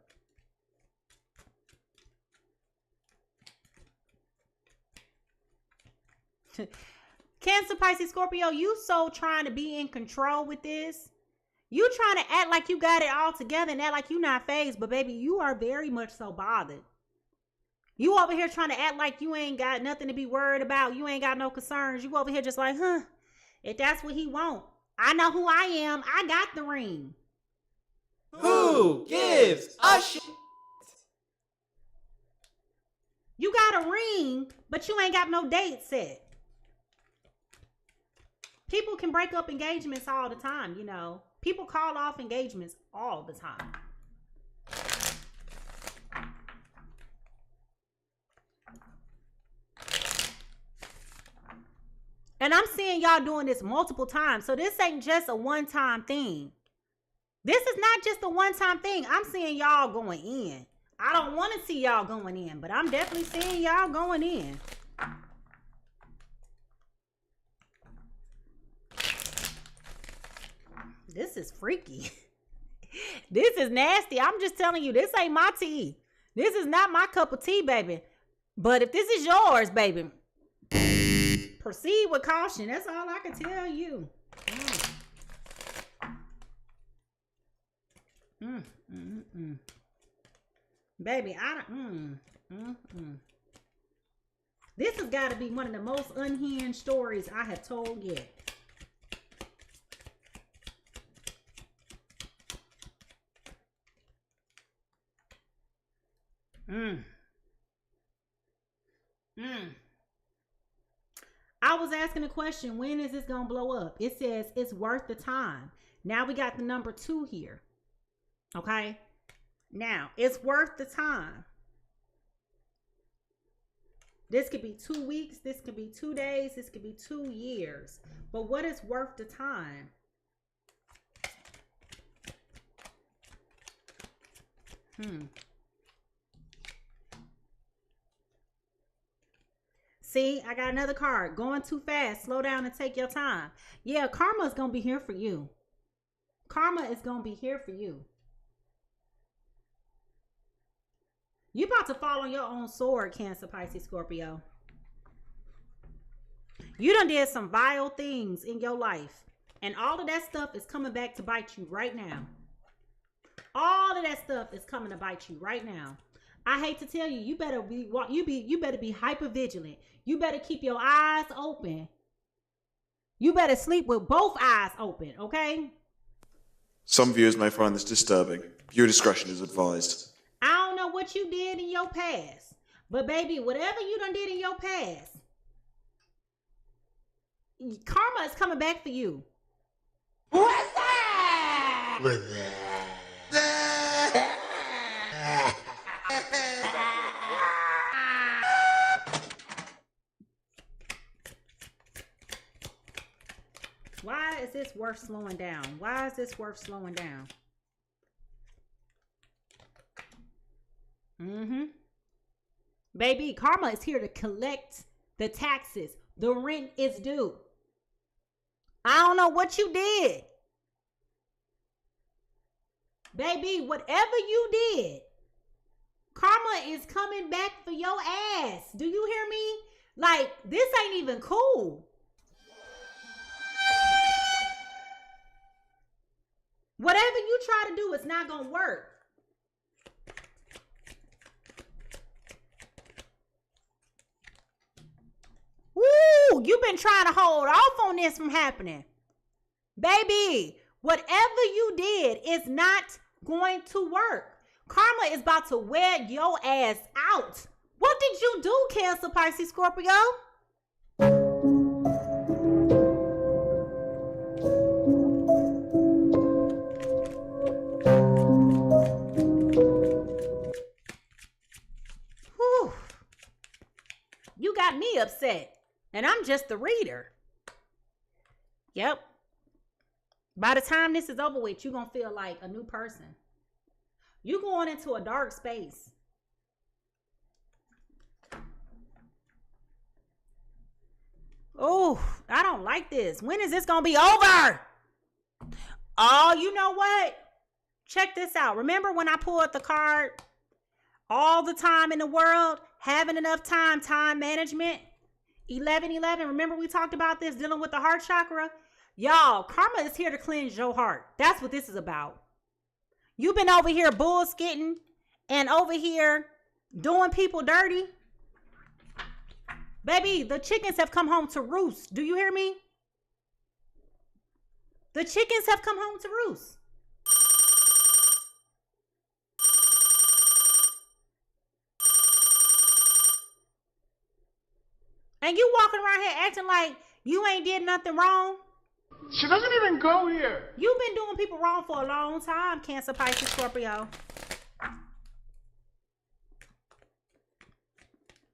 Cancer, Pisces, Scorpio, you so trying to be in control with this. You trying to act like you got it all together and act like you not phased, but baby, you are very much so bothered. You over here trying to act like you ain't got nothing to be worried about. You ain't got no concerns. You over here just like, if that's what he want. I know who I am. I got the ring. Who gives a shit? You got a ring, but you ain't got no date set. People can break up engagements all the time, you know. People call off engagements all the time. And I'm seeing y'all doing this multiple times. So this ain't just a one-time thing. This is not just a one-time thing. I'm seeing y'all going in. I don't want to see y'all going in, but I'm definitely seeing y'all going in. This is freaky. This is nasty. I'm just telling you, this ain't my tea. This is not my cup of tea, baby. But if this is yours, baby, proceed with caution. That's all I can tell you. Baby, I don't. This has got to be one of the most unhinged stories I have told yet. I was asking the question, when is this gonna blow up? It says it's worth the time. Now we got the number 2 here. Okay, now it's worth the time. This could be 2 weeks, this could be 2 days, this could be 2 years. But what is worth the time? See, I got another card. Going too fast. Slow down and take your time. Yeah, karma is going to be here for you. Karma is going to be here for you. You about to fall on your own sword, Cancer, Pisces, Scorpio. You done did some vile things in your life. And all of that stuff is coming back to bite you right now. All of that stuff is coming to bite you right now. I hate to tell you, you better be hyper vigilant. You better keep your eyes open. You better sleep with both eyes open, okay? Some viewers may find this disturbing. Viewer discretion is advised. I don't know what you did in your past, but baby, whatever you done did in your past, karma is coming back for you. What's that? What's that? Why is this worth slowing down? Why is this worth slowing down? Baby, karma is here to collect the taxes. The rent is due. I don't know what you did. Baby, whatever you did, karma is coming back for your ass. Do you hear me? Like, this ain't even cool. Whatever you try to do, it's not gonna work. Woo! You've been trying to hold off on this from happening. Baby, whatever you did is not going to work. Karma is about to wear your ass out. What did you do, Cancer, Pisces, Scorpio? Whew. You got me upset. And I'm just the reader. Yep. By the time this is over with, you're going to feel like a new person. You're going into a dark space. Oh, I don't like this. When is this going to be over? Oh, you know what? Check this out. Remember when I pulled the card? All the time in the world, having enough time, time management. 11-11, remember we talked about this, dealing with the heart chakra? Y'all, karma is here to cleanse your heart. That's what this is about. You've been over here bullshitting and over here doing people dirty. Baby, the chickens have come home to roost. Do you hear me? The chickens have come home to roost. And you walking around here acting like you ain't did nothing wrong. She doesn't even go here. You've been doing people wrong for a long time, Cancer, Pisces, Scorpio.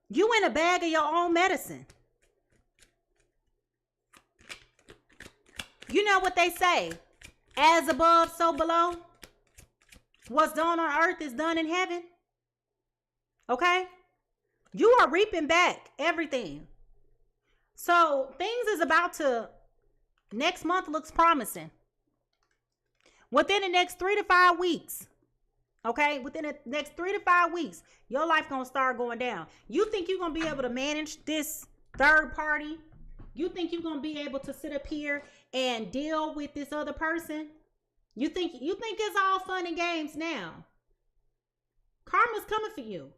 You in a bag of your own medicine. You know what they say? As above, so below. What's done on earth is done in heaven. Okay? You are reaping back everything. So things is about to, next month looks promising. Within the next 3 to 5 weeks, okay? Within the next 3 to 5 weeks, your life gonna start going down. You think you're gonna be able to manage this third party? You think you're gonna be able to sit up here and deal with this other person? You think it's all fun and games now? Karma's coming for you.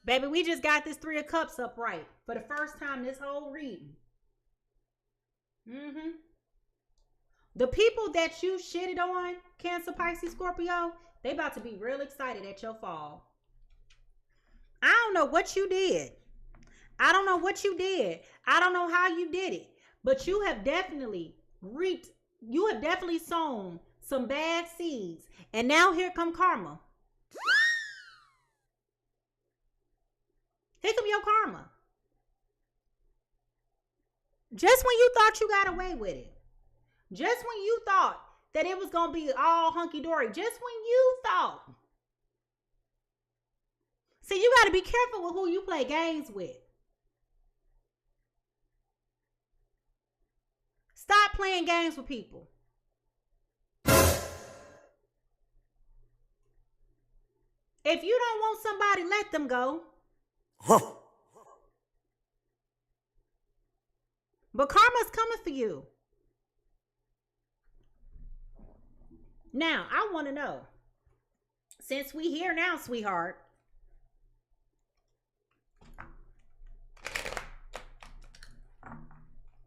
Baby, we just got this 3 of Cups upright for the first time this whole reading. The people that you shitted on, Cancer, Pisces, Scorpio, they about to be real excited at your fall. I don't know what you did. I don't know what you did. I don't know how you did it. But you have definitely reaped, you have definitely sown some bad seeds. And now here come karma. Here come your karma. Just when you thought you got away with it. Just when you thought that it was going to be all hunky-dory. Just when you thought. See, you got to be careful with who you play games with. Stop playing games with people. If you don't want somebody, let them go. But karma's coming for you. Now, I want to know, since we here now, sweetheart,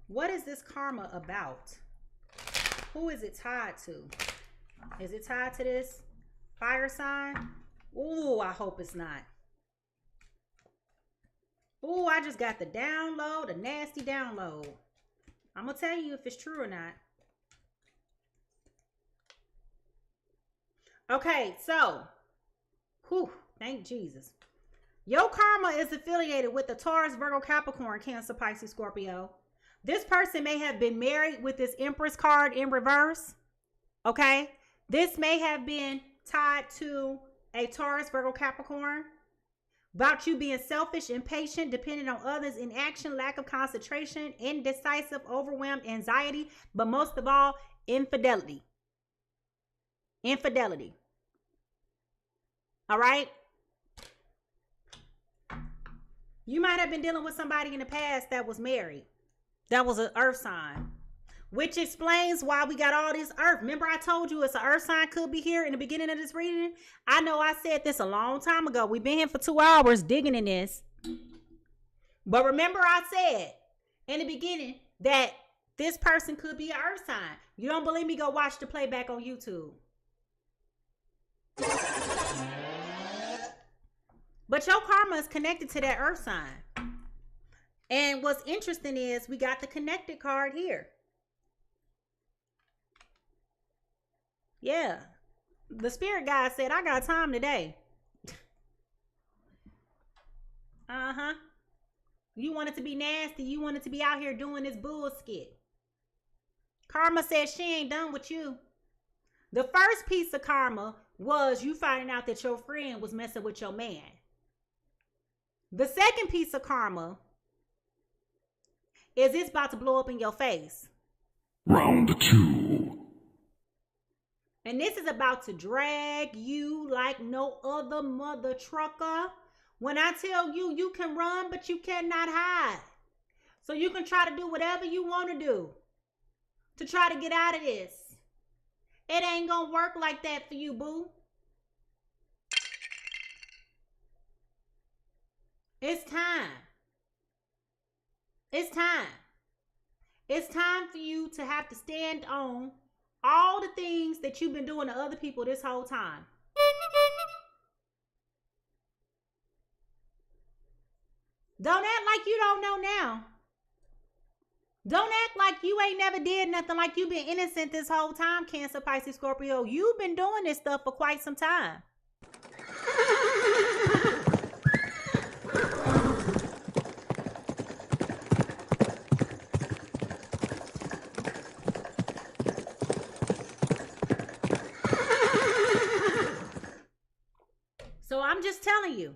what is this karma about? Who is it tied to? Is it tied to this fire sign? Ooh, I hope it's not. Ooh, I just got the download, a nasty download. I'm going to tell you if it's true or not. Okay, so, thank Jesus. Your karma is affiliated with the Taurus, Virgo, Capricorn, Cancer, Pisces, Scorpio. This person may have been married with this Empress card in reverse. Okay, this may have been tied to a Taurus, Virgo, Capricorn. About you being selfish, impatient, dependent on others, inaction, lack of concentration, indecisive, overwhelmed, anxiety, but most of all, infidelity. Infidelity. All right? You might have been dealing with somebody in the past that was married. That was an earth sign. Which explains why we got all this earth. Remember I told you it's an earth sign could be here in the beginning of this reading? I know I said this a long time ago. We've been here for 2 hours digging in this. But remember I said in the beginning that this person could be an earth sign. You don't believe me? Go watch the playback on YouTube. But your karma is connected to that earth sign. And what's interesting is we got the connected card here. Yeah. The spirit guide said, I got time today. Uh-huh. You want it to be nasty. You want it to be out here doing this bullshit. Karma said she ain't done with you. The first piece of karma was you finding out that your friend was messing with your man. The second piece of karma is it's about to blow up in your face. Round 2. And this is about to drag you like no other mother trucker. When I tell you, you can run, but you cannot hide. So you can try to do whatever you want to do to try to get out of this. It ain't gonna work like that for you, boo. It's time. It's time. It's time for you to have to stand on all the things that you've been doing to other people this whole time. Don't act like you don't know now. Don't act like you ain't never did nothing, like you've been innocent this whole time, Cancer, Pisces, Scorpio. You've been doing this stuff for quite some time. So I'm just telling you,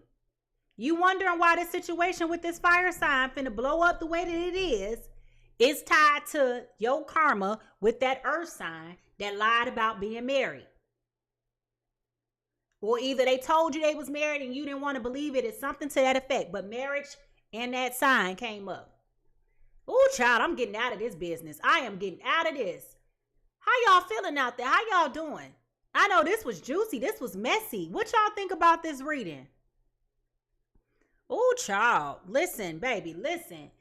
you wondering why this situation with this fire sign finna blow up the way that it is tied to your karma with that earth sign that lied about being married. Or either they told you they was married and you didn't want to believe it. It's something to that effect. But marriage and that sign came up. Oh, child, I'm getting out of this business. I am getting out of this. How y'all feeling out there? How y'all doing? I know this was juicy. This was messy. What y'all think about this reading? Oh, child. Listen, baby, listen.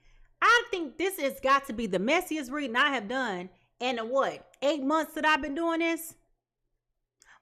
I think this has got to be the messiest reading I have done in the 8 months that I've been doing this?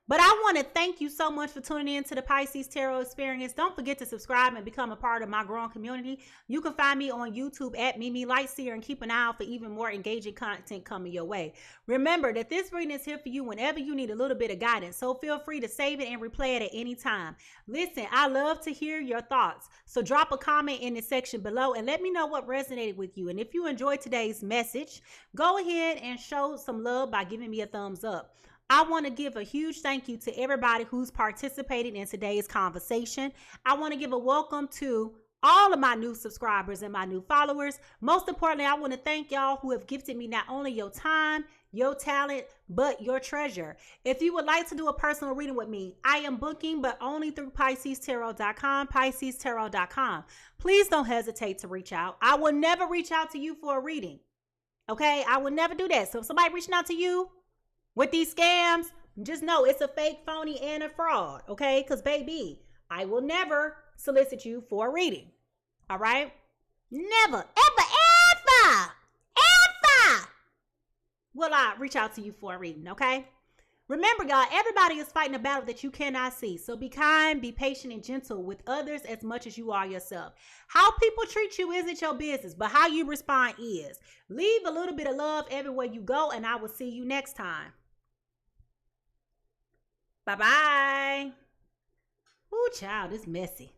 But I want to thank you so much for tuning in to the Pisces Tarot Experience. Don't forget to subscribe and become a part of my growing community. You can find me on YouTube at Mimi Lightseer and keep an eye out for even more engaging content coming your way. Remember that this reading is here for you whenever you need a little bit of guidance. So feel free to save it and replay it at any time. Listen, I love to hear your thoughts. So drop a comment in the section below and let me know what resonated with you. And if you enjoyed today's message, go ahead and show some love by giving me a thumbs up. I want to give a huge thank you to everybody who's participated in today's conversation. I want to give a welcome to all of my new subscribers and my new followers. Most importantly, I want to thank y'all who have gifted me not only your time, your talent, but your treasure. If you would like to do a personal reading with me, I am booking, but only through PiSeasTarot.com, PiSeasTarot.com. Please don't hesitate to reach out. I will never reach out to you for a reading. Okay? I will never do that. So if somebody reaching out to you with these scams, just know it's a fake, phony, and a fraud, okay? Because, baby, I will never solicit you for a reading, all right? Never, ever will I reach out to you for a reading, okay? Remember, y'all, everybody is fighting a battle that you cannot see. So be kind, be patient, and gentle with others as much as you are yourself. How people treat you isn't your business, but how you respond is. Leave a little bit of love everywhere you go, and I will see you next time. Bye-bye. Ooh, child, it's messy.